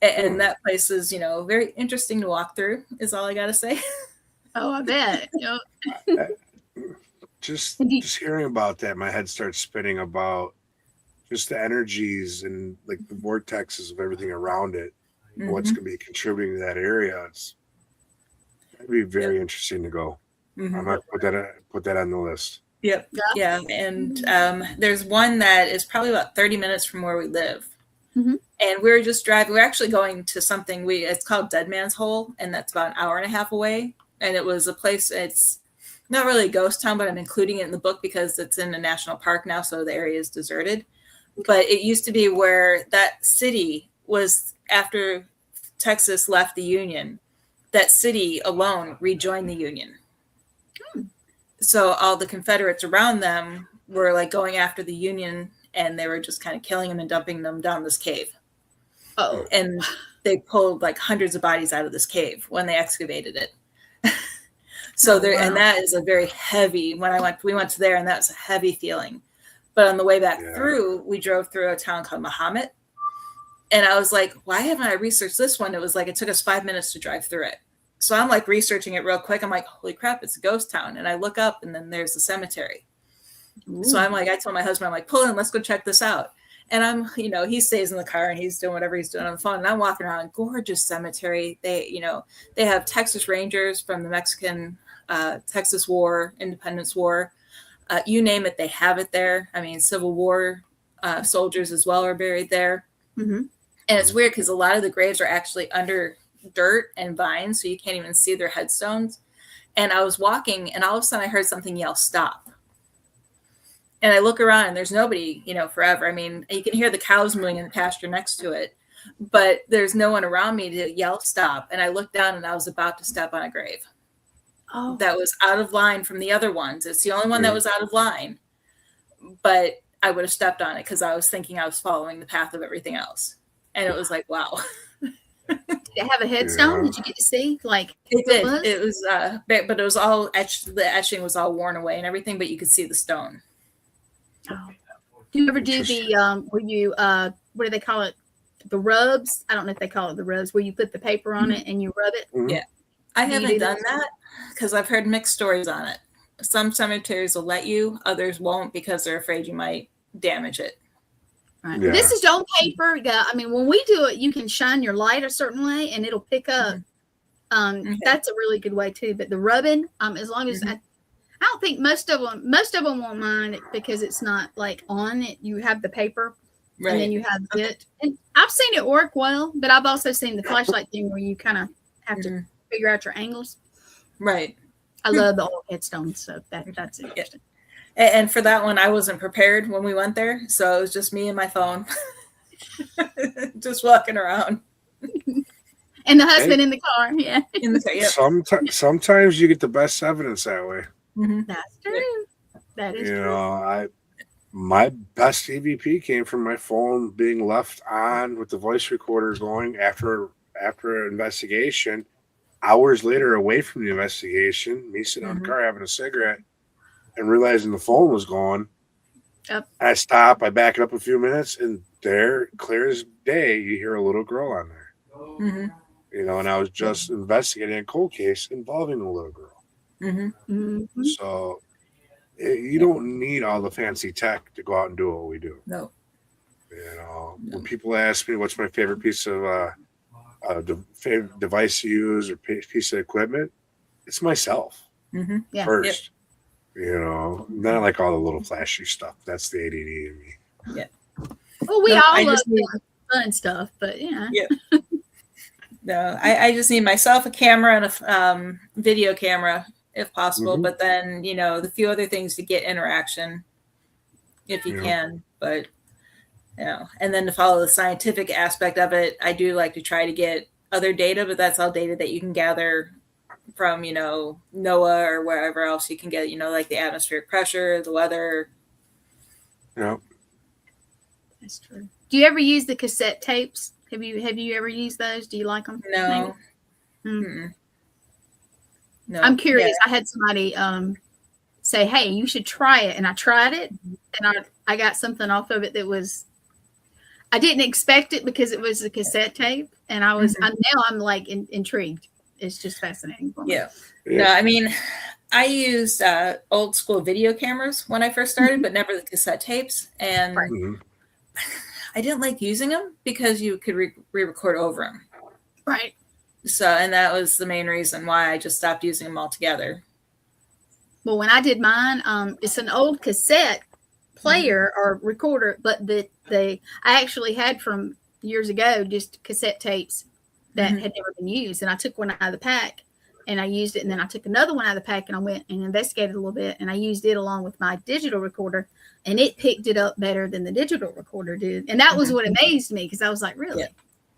C: And that place is, very interesting to walk through, is all I got to say.
D: Oh, I bet.
B: Just hearing about that, my head starts spinning about just the energies and like the vortexes of everything around it. What's going to be contributing to that area? It'd be very interesting to go. I'm not put that on the list.
C: Yep. Yeah. And there's one that is probably about 30 minutes from where we live. And we were just driving. We're actually going to something. It's called Dead Man's Hole, and that's about an hour and a half away. And it was a place. It's not really a ghost town, but I'm including it in the book because it's in a national park now, so the area is deserted. But it used to be where that city was after Texas left the Union. That city alone rejoined the Union. So all the Confederates around them were like going after the Union, and they were just kind of killing them and dumping them down this cave.
D: Oh,
C: and they pulled like hundreds of bodies out of this cave when they excavated it. So there, and that is a very heavy. We went to there, and that was a heavy feeling. But on the way back through, we drove through a town called Mahomet, and I was like, "Why haven't I researched this one?" It was like it took us 5 minutes to drive through it. So I'm like researching it real quick. I'm like, "Holy crap, it's a ghost town!" And I look up, and then there's a cemetery. Ooh. So I'm like, I told my husband, I'm like, "Pull in, let's go check this out." And I'm, he stays in the car and he's doing whatever he's doing on the phone. And I'm walking around, gorgeous cemetery. They have Texas Rangers from the Mexican Texas War, Independence War. You name it, they have it there. I mean, Civil War soldiers as well are buried there. And it's weird because a lot of the graves are actually under dirt and vines, so you can't even see their headstones. And I was walking, and all of a sudden I heard something yell, "Stop." And I look around and there's nobody, forever. I mean, you can hear the cows mooing in the pasture next to it, but there's no one around me to yell, "Stop." And I looked down and I was about to step on a grave. Oh. That was out of line from the other ones. It's the only one that was out of line, but I would have stepped on it because I was thinking I was following the path of everything else. And it was like, wow.
D: Did it have a headstone? Yeah. Did you get to see? Like
C: it did. It was, but it was all etched. The etching was all worn away and everything, but you could see the stone.
D: Oh. Do you ever do the where you what do they call it? The rubs? I don't know if they call it the rubs, where you put the paper on it and you rub it.
C: Yeah, I haven't done that because I've heard mixed stories on it. Some cemeteries will let you, others won't because they're afraid you might damage it.
D: Right. Yeah. This is on paper. I mean, when we do it, you can shine your light a certain way and it'll pick up That's a really good way too. But the rubbing, as long as I don't think most of them won't mind it because it's not like on it. You have the paper, and then you have it. And I've seen it work well, but I've also seen the flashlight thing where you kind of have to figure out your angles.
C: Right.
D: I love the old headstones, so that's interesting.
C: And for that one, I wasn't prepared when we went there, so it was just me and my phone, just walking around.
D: And the husband in the car, yeah.
C: In the car, yep.
B: Sometimes you get the best evidence that way.
D: That's true. That is true.
B: Know, my best EVP came from my phone being left on with the voice recorder going after an investigation. Hours later, away from the investigation, me sitting in the car having a cigarette and realizing the phone was gone.
D: Yep.
B: I stop, I back it up a few minutes, and there, clear as day, you hear a little girl on there. And I was just investigating a cold case involving a little girl. So you don't need all the fancy tech to go out and do what we do.
C: No.
B: When people ask me what's my favorite piece of favorite device to use or piece of equipment, it's myself first. Then I like all the little flashy stuff. That's the ADD in me.
C: Yeah.
D: Well, we all love the fun stuff, but yeah.
C: No, I just need myself a camera and a video camera if possible, but then the few other things to get interaction if you can, but and then to follow the scientific aspect of it, I do like to try to get other data, but that's all data that you can gather from NOAA or wherever else you can get like the atmospheric pressure, the weather.
B: Yeah,
D: that's true. Do you ever use the cassette tapes? Have you ever used those? Do you like them?
C: No.
D: No. I'm curious. I had somebody say, "Hey, you should try it," and I tried it, and I got something off of it that was. I didn't expect it because it was a cassette tape, and I was. Now I'm like intrigued. It's just fascinating for me.
C: Yeah. No, I mean, I used old school video cameras when I first started, but never the cassette tapes, and I didn't like using them because you could re-record over them.
D: Right.
C: So, and that was the main reason why I just stopped using them altogether.
D: Well, when I did mine, it's an old cassette player or recorder, but I actually had from years ago just cassette tapes that had never been used, and I took one out of the pack and I used it, and then I took another one out of the pack and I went and investigated a little bit, and I used it along with my digital recorder, and it picked it up better than the digital recorder did, and that was what amazed me because I was like, really,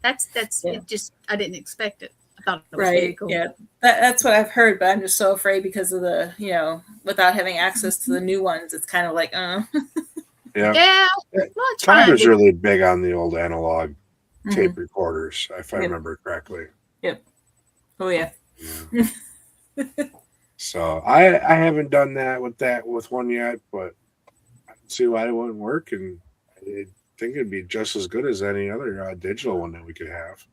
D: that's it. Just I didn't expect it. I thought it was very cool.
C: Yeah, that's what I've heard, but I'm just so afraid because of the without having access to the new ones, it's kind of like
B: Yeah.
D: Well,
B: Todd was really big on the old analog tape recorders, if I remember correctly.
C: Yep. Oh yeah.
B: So I haven't done that with one yet, but I can see why it wouldn't work, and I think it'd be just as good as any other digital one that we could have.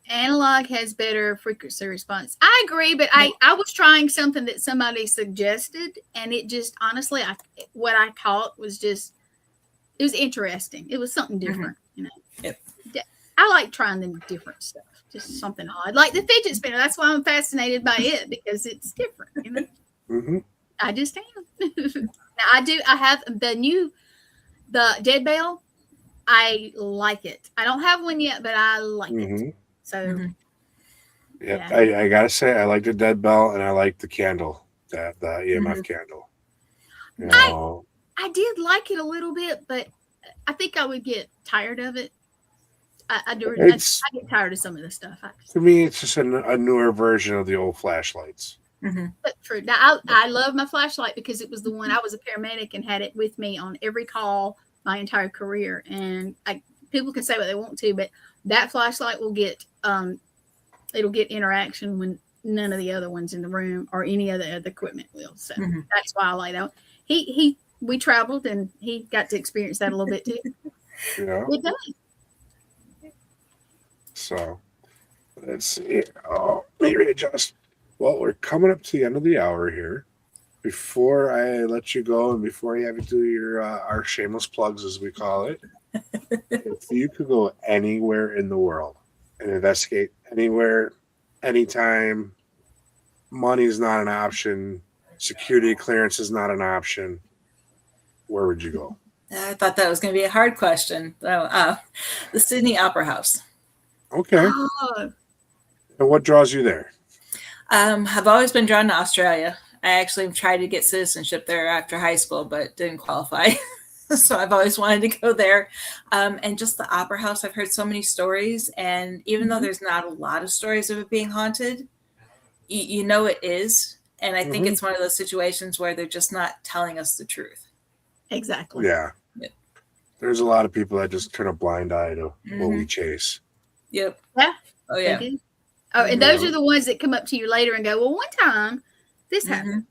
D: Analog has better frequency response. I agree, but I was trying something that somebody suggested, and it just honestly, what I caught was just it was interesting. It was something different, I like trying the different stuff, just something odd, like the fidget spinner. That's why I'm fascinated by it because it's different. I just am. Now I have the dead bell. I like it. I don't have one yet, but I like it. So,
B: I gotta say, I like the dead bell, and I like the candle, the EMF candle.
D: I did like it a little bit, but I think I would get tired of it. I get tired of some of the stuff.
B: For me, it's just a newer version of the old flashlights.
D: But now, I love my flashlight because it was the one. I was a paramedic and had it with me on every call my entire career, and people can say what they want to, but that flashlight will get it'll get interaction when none of the other ones in the room or any other equipment will. So that's why I like that. We traveled and he got to experience that a little bit too. It does.
B: So let's see. Oh, let me readjust. Well, we're coming up to the end of the hour here. Before I let you go and before you have to do your our shameless plugs, as we call it, if you could go anywhere in the world and investigate anywhere, anytime, money's not an option, security clearance is not an option, where would you go?
C: I thought that was going to be a hard question. The Sydney Opera House.
B: Okay.
D: Oh,
B: And what draws you there?
C: I've always been drawn to Australia. I actually tried to get citizenship there after high school, but didn't qualify. So I've always wanted to go there. And just the Opera House, I've heard so many stories. And even though there's not a lot of stories of it being haunted, you know it is. And I think it's one of those situations where they're just not telling us the truth.
D: exactly.
B: Yeah.
C: Yep.
B: There's a lot of people that just turn a blind eye to what we chase.
C: Yep.
D: Yeah.
C: Oh,
D: They
C: yeah.
D: do. Oh, and those are the ones that come up to you later and go, well, one time this happened.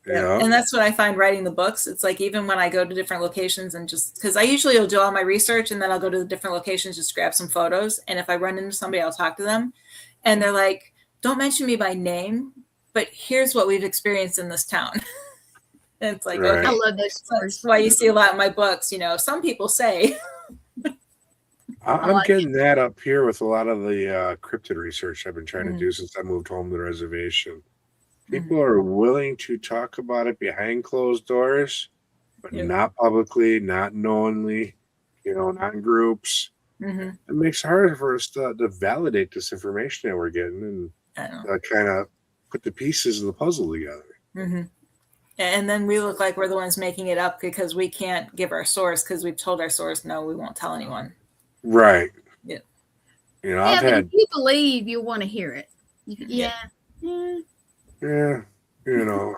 B: Yeah.
C: And that's what I find writing the books. It's like even when I go to different locations and just because I usually will do all my research and then I'll go to the different locations, just grab some photos. And if I run into somebody, I'll talk to them. And they're like, don't mention me by name, but here's what we've experienced in this town. And it's like,
B: Right.
C: okay,
D: I love those stories.
C: that's why you see a lot in my books. You know, some people say,
B: I'm getting that up here with a lot of the cryptid research I've been trying to do since I moved home to the reservation. People are willing to talk about it behind closed doors, but not publicly, not knowingly, not in groups. It makes it harder for us to validate this information that we're getting and kind of put the pieces of the puzzle together.
C: And then we look like we're the ones making it up because we can't give our source because we've told our source, no, we won't tell anyone.
B: Right.
C: Yeah.
B: I've
D: but
B: had.
D: if you believe, you want to hear it. Yeah.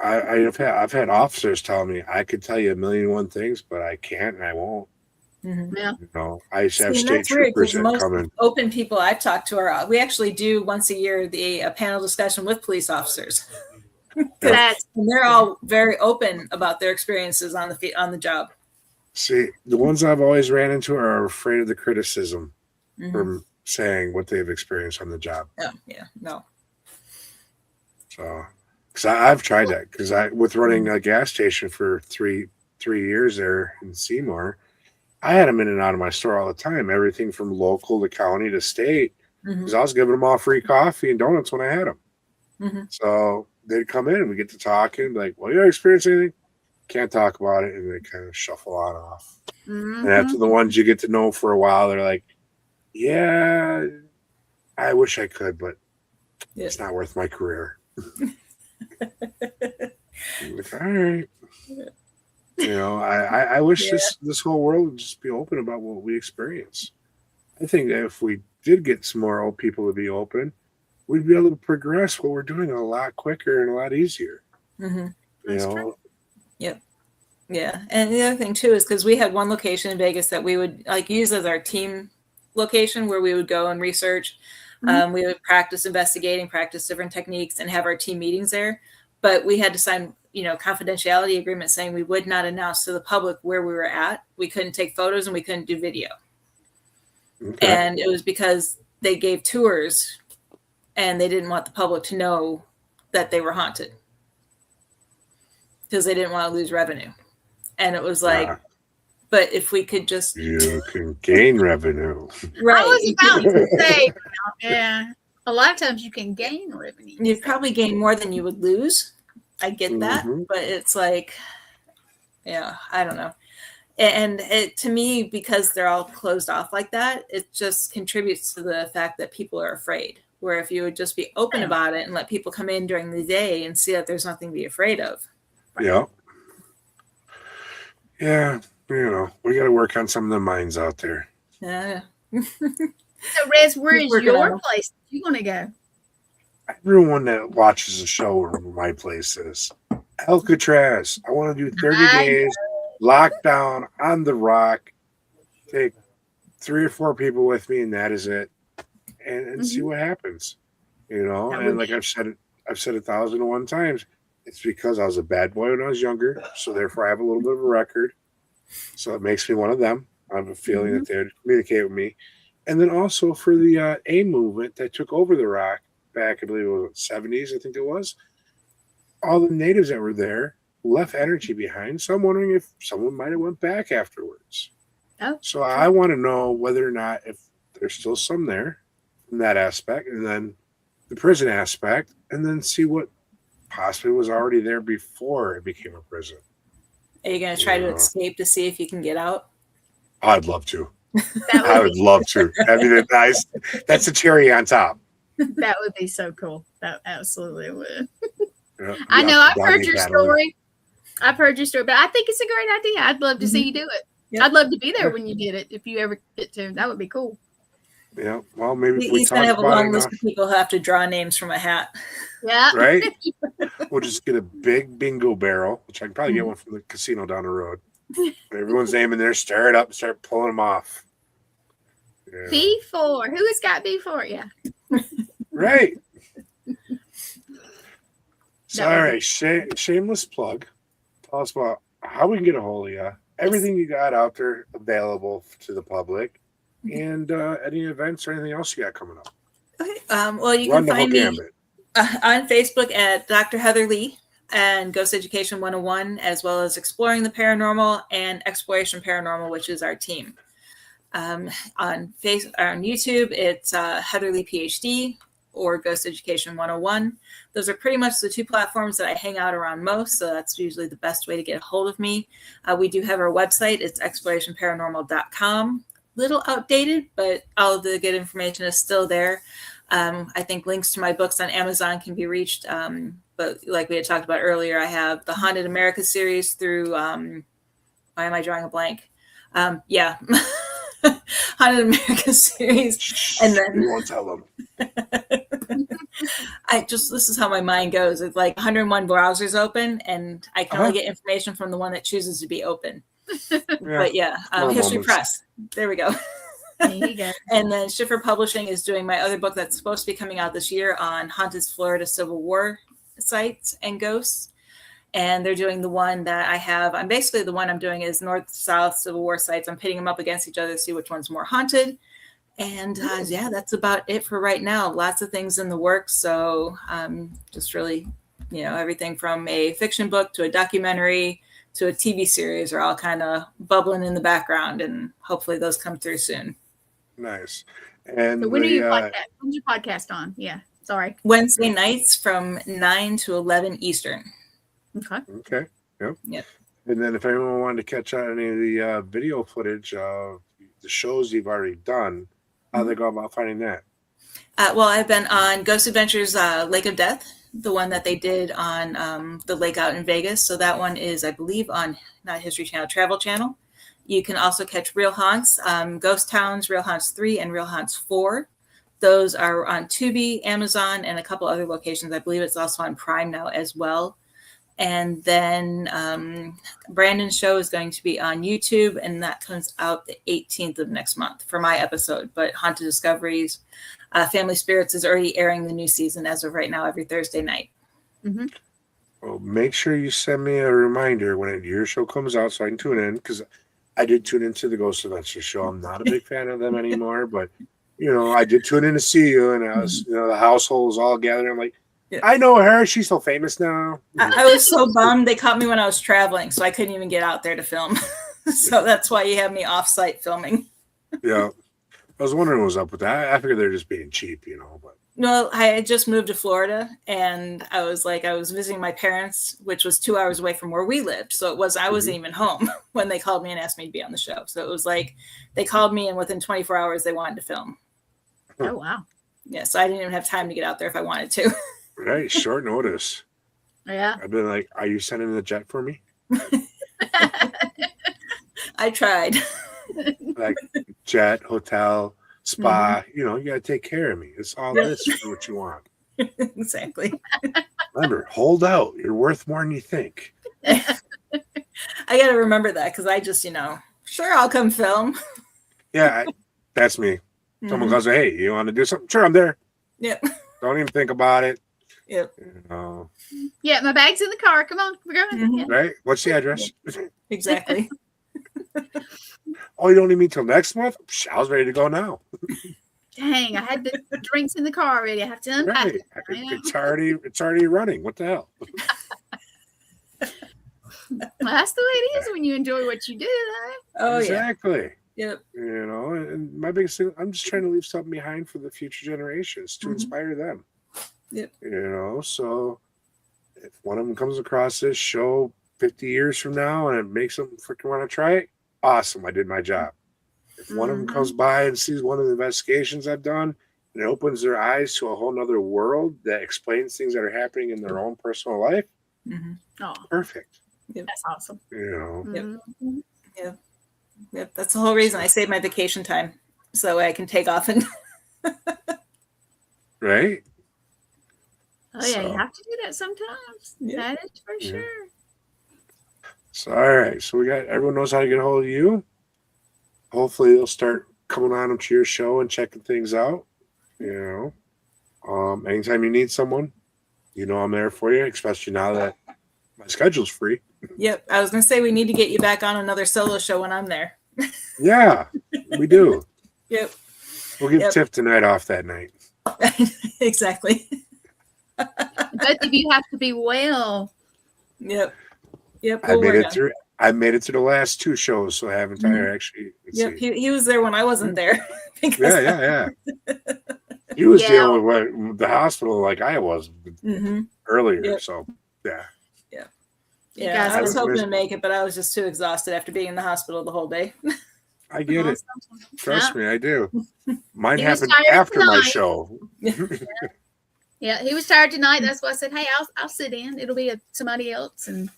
B: I've had officers tell me I could tell you a million and one things, but I can't and I won't.
D: Yeah.
B: I used to have state
C: that's weird
B: troopers
C: because
B: that
C: most
B: come in.
C: open people I've talked to are we actually do once a year a panel discussion with police officers. And they're all very open about their experiences on the job.
B: See, the ones I've always ran into are afraid of the criticism from saying what they've experienced on the job.
C: No.
B: So, because I've tried that because with running a gas station for three years there in Seymour, I had them in and out of my store all the time. Everything from local to county to state, because I was giving them all free coffee and donuts when I had them. So they'd come in and we get to talking, be like, "Well, you ever experienced anything?" Can't talk about it, and they kind of shuffle on off. And after the ones you get to know for a while, they're like, "Yeah, I wish I could, but it's not worth my career." I'm like, all right. I wish this whole world would just be open about what we experience. I think that if we did get some more old people to be open, we'd be able to progress what we're doing a lot quicker and a lot easier.
D: That's true.
C: Yep. Yeah. And the other thing too is because we had one location in Vegas that we would use as our team location where we would go and research. We would practice investigating, practice different techniques, and have our team meetings there. But we had to sign, confidentiality agreements saying we would not announce to the public where we were at. We couldn't take photos and we couldn't do video. Okay. And it was because they gave tours and they didn't want the public to know that they were haunted because they didn't want to lose revenue. And it was like, but if we could just...
B: You can gain revenue.
C: Right.
D: I was about to say, a lot of times you can gain revenue.
C: You'd probably gain more than you would lose. I get that. But it's like, I don't know. And to me, because they're all closed off like that, it just contributes to the fact that people are afraid. Where if you would just be open about it and let people come in during the day and see that there's nothing to be afraid of.
B: Yeah. Yeah. We got to work on some of the minds out there.
C: Yeah.
D: So, Rez, where is your place you want to go?
B: Everyone that watches the show where my place is. Alcatraz. I want to do 30 days, lockdown on the rock, take 3 or 4 people with me, and that is it. And see what happens. And like I've said 1,001 times, it's because I was a bad boy when I was younger, so therefore I have a little bit of a record. So it makes me one of them. I have a feeling that they would communicate with me. And then also for the A movement that took over the rock back, I believe it was 70s, I think it was. All the natives that were there left energy behind. So I'm wondering if someone might have went back afterwards.
D: Oh,
B: so I want to know whether or not if there's still some there from from that aspect, and then the prison aspect, and then see what possibly was already there before it became a prison.
C: Are you going to try to
B: Yeah.
C: escape to see if you can get out?
B: I'd love to.
D: That
B: I
D: would
B: would love to. I mean, that's a cherry on top.
D: that would be so cool. That absolutely would.
B: Yeah,
D: I know. I've heard
B: doggy
D: your
B: paddling.
D: story. I've heard your story, but I think it's a great idea. I'd love to see you do it.
C: Yep.
D: I'd love to be there when you did it. If you ever get to, that would be cool.
B: Yeah, well, maybe if we
C: He's
B: talk
C: going to have a
B: about
C: long
B: it
C: list
B: enough,
C: of people who have to draw names from a hat.
D: Yeah.
B: right? We'll just get a big bingo barrel, which I can probably get one from the casino down the road. Everyone's name in there, stir it up, and start pulling them off. Yeah.
D: B4. Who has got B4? Yeah.
B: Right. So,
D: That
B: all
D: would
B: right, shameless plug. Tell us about how we can get a hold of you. Everything you got out there available to the public, and any events or anything else you got coming up.
C: Okay. Well, you
B: Run
C: can
B: the whole
C: find me
B: gambit.
C: on Facebook at Dr. Heather Leigh and Ghost Education 101, as well as Exploring the Paranormal and Exploration Paranormal, which is our team. On YouTube, it's Heather Leigh PhD or Ghost Education 101. Those are pretty much the two platforms that I hang out around most, so that's usually the best way to get a hold of me. We do have our website. It's explorationparanormal.com. Little outdated, but all of the good information is still there. I think links to my books on Amazon can be reached. But like we had talked about earlier, I have the Haunted America series through, why am I drawing a blank? Yeah. Haunted America series. And then
B: We won't tell them.
C: this is how my mind goes. It's like 101 browsers open, and I can only get information from the one that chooses to be open. But yeah, History
B: moments.
C: Press. There we go.
D: There you go.
C: And then Schiffer Publishing is doing my other book that's supposed to be coming out this year on Haunted Florida Civil War sites and ghosts. And they're doing the one that I have. Basically the one I'm doing is North-South Civil War sites. I'm pitting them up against each other to see which one's more haunted. And yeah, that's about it for right now. Lots of things in the works. So just really, everything from a fiction book to a documentary to a TV series are all kind of bubbling in the background. And hopefully those come through soon.
B: Nice. And
D: So when are your podcast? When's your podcast on? Yeah. Sorry.
C: Wednesday nights from 9 to 11 Eastern.
B: Okay. Yep.
C: Yep.
B: And then if anyone wanted to catch on any of the video footage of the shows you've already done, how they go about finding that?
C: Well, I've been on Ghost Adventures Lake of Death, the one that they did on the lake out in Vegas. So that one is, I believe, on not History Channel, Travel Channel. You can also catch Real Haunts, Ghost Towns, Real Haunts 3, and Real Haunts 4. Those are on Tubi, Amazon, and a couple other locations. I believe it's also on Prime now as well. And then Brandon's show is going to be on YouTube, and that comes out the 18th of next month for my episode. But Haunted Discoveries, Family Spirits is already airing the new season as of right now every Thursday night.
D: Mm-hmm.
B: Well, make sure you send me a reminder when your show comes out so I can tune in, because I did tune into the Ghost Adventures show. I'm not a big fan of them anymore, but, I did tune in to see you, and I was, the household was all gathered. I'm like, yeah. I know her. She's so famous now.
C: I was so bummed. They caught me when I was traveling, so I couldn't even get out there to film. So that's why you have me off-site filming.
B: Yeah. I was wondering what was up with that. I figured they're just being cheap, but.
C: No, I had just moved to Florida, and I was visiting my parents, which was 2 hours away from where we lived. So I wasn't even home when they called me and asked me to be on the show. So it was like they called me, and within 24 hours, they wanted to film.
D: Oh, wow.
C: Yeah, so I didn't even have time to get out there if I wanted to.
B: Right, short notice.
D: Yeah.
B: I've been like, are you sending the jet for me?
C: I tried.
B: Like jet, hotel, spa, you got to take care of me. It's all this for what you want.
C: Exactly.
B: Remember, hold out. You're worth more than you think.
C: I got to remember that because I just, sure, I'll come film.
B: Yeah, that's me. Someone goes, hey, you want to do something? Sure, I'm there.
C: Yep.
B: Don't even think about it.
C: Yep.
D: Yeah, my bag's in the car. Come on, we're going.
C: Mm-hmm.
D: Yeah.
B: Right? What's the address?
C: Exactly.
B: Oh, you don't need me till next month? I was ready to go now.
D: Dang, I had the drinks in the car already. I have to unpack
B: Right.
D: it.
B: It's already running. What the hell?
D: Well, that's the way it is when you enjoy what you do, though.
C: Oh,
B: exactly.
C: yeah. Yep.
B: You know, and my biggest thing, I'm just trying to leave something behind for the future generations to inspire them.
C: Yep.
B: You know, so if one of them comes across this show 50 years from now and it makes them freaking want to try it, awesome, I did my job. If one of them comes by and sees one of the investigations I've done and it opens their eyes to a whole nother world that explains things that are happening in their own personal life, perfect.
C: Yep.
D: That's awesome.
B: You know,
C: Yep. That's the whole reason I save my vacation time, so that way I can take off and.
B: right?
D: Oh yeah, you have to do that sometimes. Yeah. That is for sure.
B: So all right, so we got everyone knows how to get a hold of you. Hopefully they'll start coming on to your show and checking things out. You know, anytime you need someone, you know I'm there for you, especially now that my schedule's free.
C: Yep, I was gonna say we need to get you back on another solo show when I'm there.
B: Yeah, we do.
C: Yep.
B: We'll give Tiff the night off that night.
C: Exactly.
D: Both of you have to be well.
C: Yep.
B: I made it through. I made it to the last two shows, so I haven't actually.
C: Yep, he was there when I wasn't there.
B: Yeah. He was dealing with the hospital like I was earlier, so yeah.
C: Yeah, I was hoping to make it, but I was just too exhausted after being in the hospital the whole day.
B: I get it. Trust me, I do. Mine happened after my show.
D: Yeah, he was tired tonight. That's why I said, "Hey, I'll sit in. It'll be somebody else." And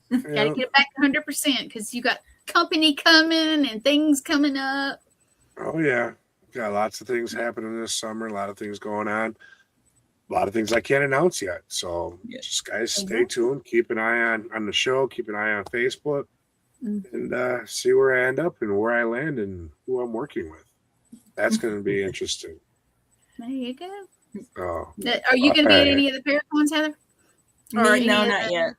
D: gotta get it back 100% because you got company coming and things coming up.
B: Oh yeah, got lots of things happening this summer. A lot of things going on. A lot of things I can't announce yet. So just guys, stay tuned. Keep an eye on the show. Keep an eye on Facebook, and see where I end up and where I land and who I'm working with. That's going to be interesting.
D: There you go.
B: Oh,
D: are you going to be at any of the Paracons, Heather?
C: Or no, not yet.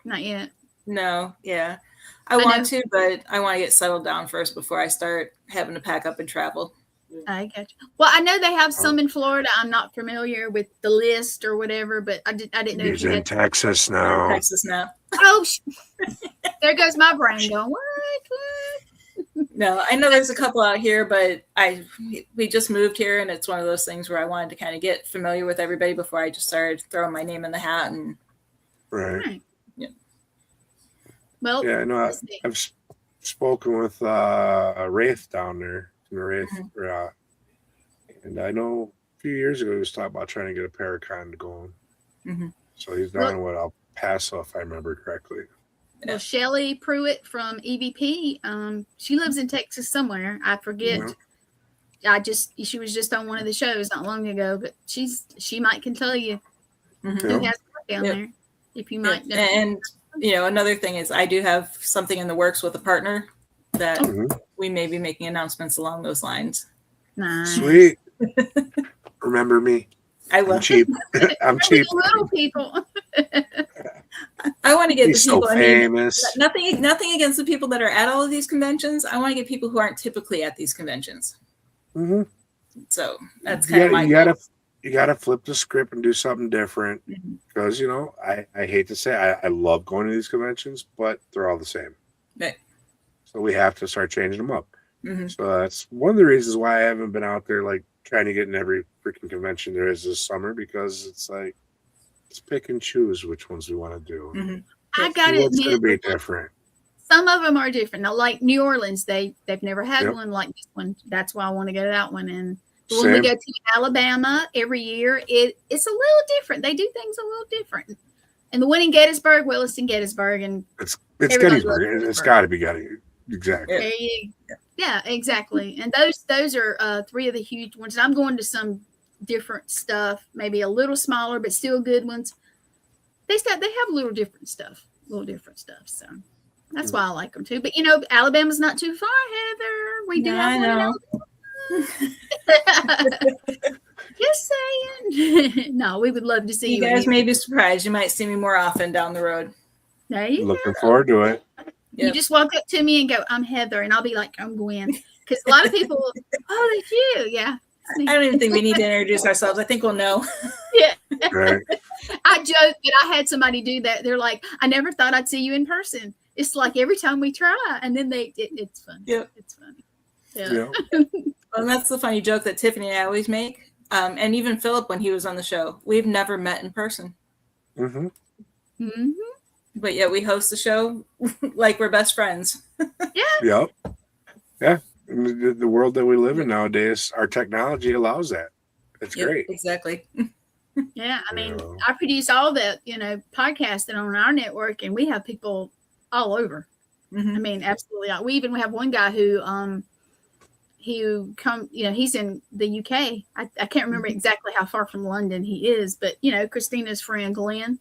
D: Not yet.
C: No, yeah. I want to, but I want to get settled down first before I start having to pack up and travel.
D: I got you. Well, I know they have some in Florida. I'm not familiar with the list or whatever, but I didn't know.
B: He's in Texas now.
C: Texas now.
D: Oh, there goes my brain going. What?
C: No, I know there's a couple out here, but we just moved here, and it's one of those things where I wanted to kind of get familiar with everybody before I just started throwing my name in the hat. And
B: right.
C: Yeah.
D: Well,
B: yeah, I know. I've spoken with Wraith down there. And I know a few years ago he was talking about trying to get a Paracon going. So he's down in El Paso, if I remember correctly.
D: Well, Shelly Pruitt from EVP, she lives in Texas somewhere. I forget. She was just on one of the shows not long ago, but she can tell you who has work down there. If you might know.
C: And another thing is I do have something in the works with a partner that we may be making announcements along those lines.
D: Nice.
B: Sweet. Remember me.
C: I will.
B: I'm cheap. I'm cheap.
D: Little people.
C: I want to get
B: He's
C: the people.
B: So famous.
C: Nothing against the people that are at all of these conventions. I want to get people who aren't typically at these conventions. So that's kind of my goal.
B: You gotta flip the script and do something different because I hate to say I love going to these conventions, but they're all the same.
C: Right.
B: So we have to start changing them up. So that's one of the reasons why I haven't been out there like trying to get in every freaking convention there is this summer, because it's like let's pick and choose which ones we want to do.
D: I got to admit,
B: it's going to be different.
D: Some of them are different. Now, like New Orleans, they've never had one like this one. That's why I want to go to that one. And when we go to Alabama every year, it's a little different. They do things a little different. And the one in Gettysburg, well, it's in Gettysburg, and
B: it's Gettysburg. It's got to be Gettysburg. Exactly.
D: Yeah, exactly. And those are three of the huge ones. And I'm going to some different stuff, maybe a little smaller, but still good ones. They have a little different stuff. So that's why I like them too. But Alabama's not too far, Heather. We do have one. Just saying. No, we would love to see you.
C: You guys may be surprised. You might see me more often down the road.
D: There you
B: Looking forward to it.
D: You just walk up to me and go, "I'm Heather," and I'll be like, "I'm Gwen," because a lot of people, "Oh, that's you." Yeah.
C: I don't even think we need to introduce ourselves. I think we'll know.
D: Yeah.
B: Right.
D: I joke that I had somebody do that. They're like, "I never thought I'd see you in person." It's like every time we try, and then it's funny.
C: Yeah.
D: It's funny.
B: Yeah.
C: Well, and that's the funny joke that Tiffany and I always make. And even Philip, when he was on the show, we've never met in person.
B: Mm-hmm.
D: Mm-hmm.
C: But yet we host the show like we're best friends.
B: Yep. Yeah. In the world that we live in nowadays, our technology allows that. It's great.
C: Exactly.
D: Yeah, I mean,
B: Yeah.
D: I produce all the podcasts that are on our network, and we have people all over.
C: Mm-hmm.
D: I mean, absolutely. We have one guy who he's in the UK. I can't remember exactly how far from London he is, but Christina's friend Glenn,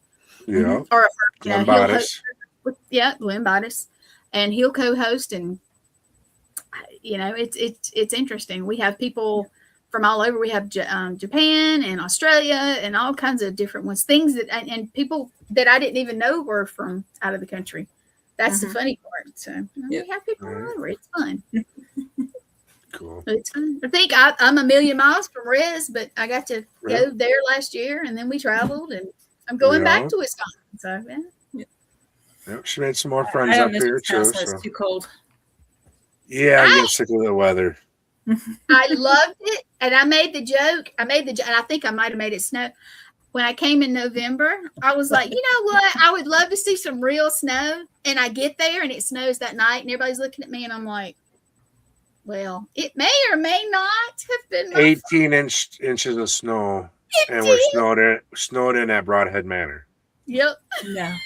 B: Yeah.
D: or
B: Glenn
D: he'll
B: Bottis.
D: host. Glenn Bottis, and he'll co-host, and it's interesting. We have people from all over. We have Japan and Australia and all kinds of different ones. Things that and people that I didn't even know were from out of the country. That's the funny part. So we have people all over. It's fun.
B: Cool.
D: It's fun. I think I'm a million miles from Rez, but I got to go there last year, and then we traveled, and I'm going back to Wisconsin. So
B: Yep, she made some more friends
C: I don't
B: up
C: miss
B: here
C: Wisconsin.
B: too. So.
C: It's too cold.
B: Yeah, I get sick of the weather.
D: I loved it, and I made the joke. And I think I might have made it snow. When I came in November, I was like, you know what? I would love to see some real snow. And I get there, and it snows that night, and everybody's looking at me, and I'm like, well, it may or may not have been
B: 18 inches of snow, and we're snowed in at Broadhead Manor.
D: Yep.
C: Yeah.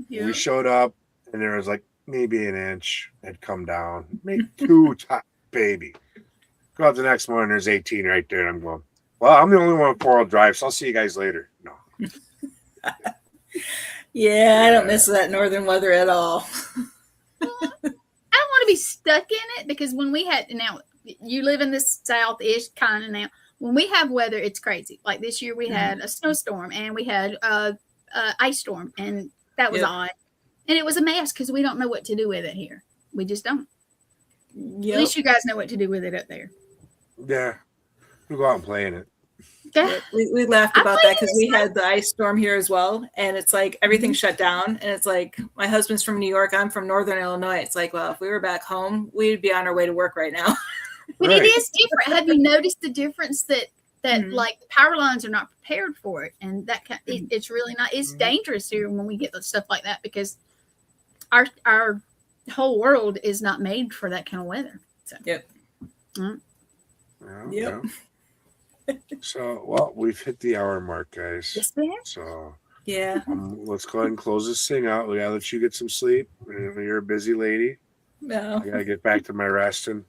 B: We showed up, and there was like maybe an inch had come down, maybe 2 top baby. Go out the next morning, there's 18 right there, and I'm going, well, I'm the only one with 4-wheel drive, so I'll see you guys later. No.
C: Yeah, I don't miss that northern weather at all.
D: I don't want to be stuck in it, because when we had, now you live in the south-ish kind of now, when we have weather, it's crazy. Like this year we had a snowstorm, and we had a ice storm, and that was odd. And it was a mess because we don't know what to do with it here. We just don't. At least you guys know what to do with it up there.
B: Yeah. We'll go out and play in it.
D: Yeah.
C: We laughed about that because we had the ice storm here as well. And it's like everything shut down. And it's like my husband's from New York. I'm from Northern Illinois. It's like, well, if we were back home, we'd be on our way to work right now.
D: But it is different. Have you noticed the difference that like power lines are not prepared for it? And that it's really not. It's dangerous here when we get stuff like that, because our whole world is not made for that kind of weather. So.
C: Yep.
B: Yeah. So, well, we've hit the hour mark, guys.
D: Yes, we have.
B: So,
C: yeah.
B: Let's go ahead and close this thing out. We gotta let you get some sleep. You're a busy lady.
C: No.
B: I gotta get back to my resting.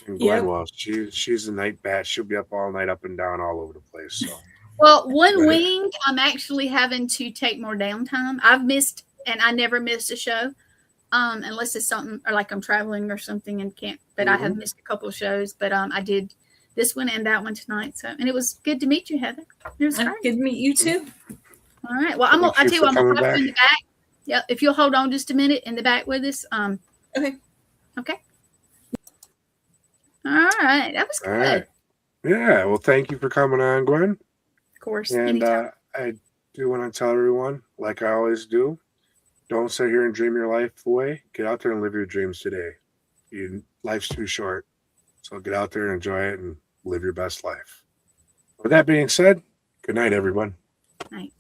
B: And Gwen, well, she's a night bat. She'll be up all night, up and down, all over the place. So,
D: well, one week I'm actually having to take more downtime. I've missed, and I never missed a show, unless it's something or like I'm traveling or something and can't. But I have missed a couple of shows. But I did this one and that one tonight. So, and it was good to meet you, Heather. It was great.
C: Good to meet you too.
D: All right. Well, I tell you what, I'm gonna pop you in the back. Yeah, if you'll hold on just a minute in the back with us.
C: Okay.
D: Okay. All right. That was good.
B: Right. Yeah. Well, thank you for coming on, Gwen.
D: Of course.
B: And I do want to tell everyone, like I always do, don't sit here and dream your life away. Get out there and live your dreams today. Life's too short. So get out there and enjoy it and live your best life. With that being said, good night, everyone.
D: Night.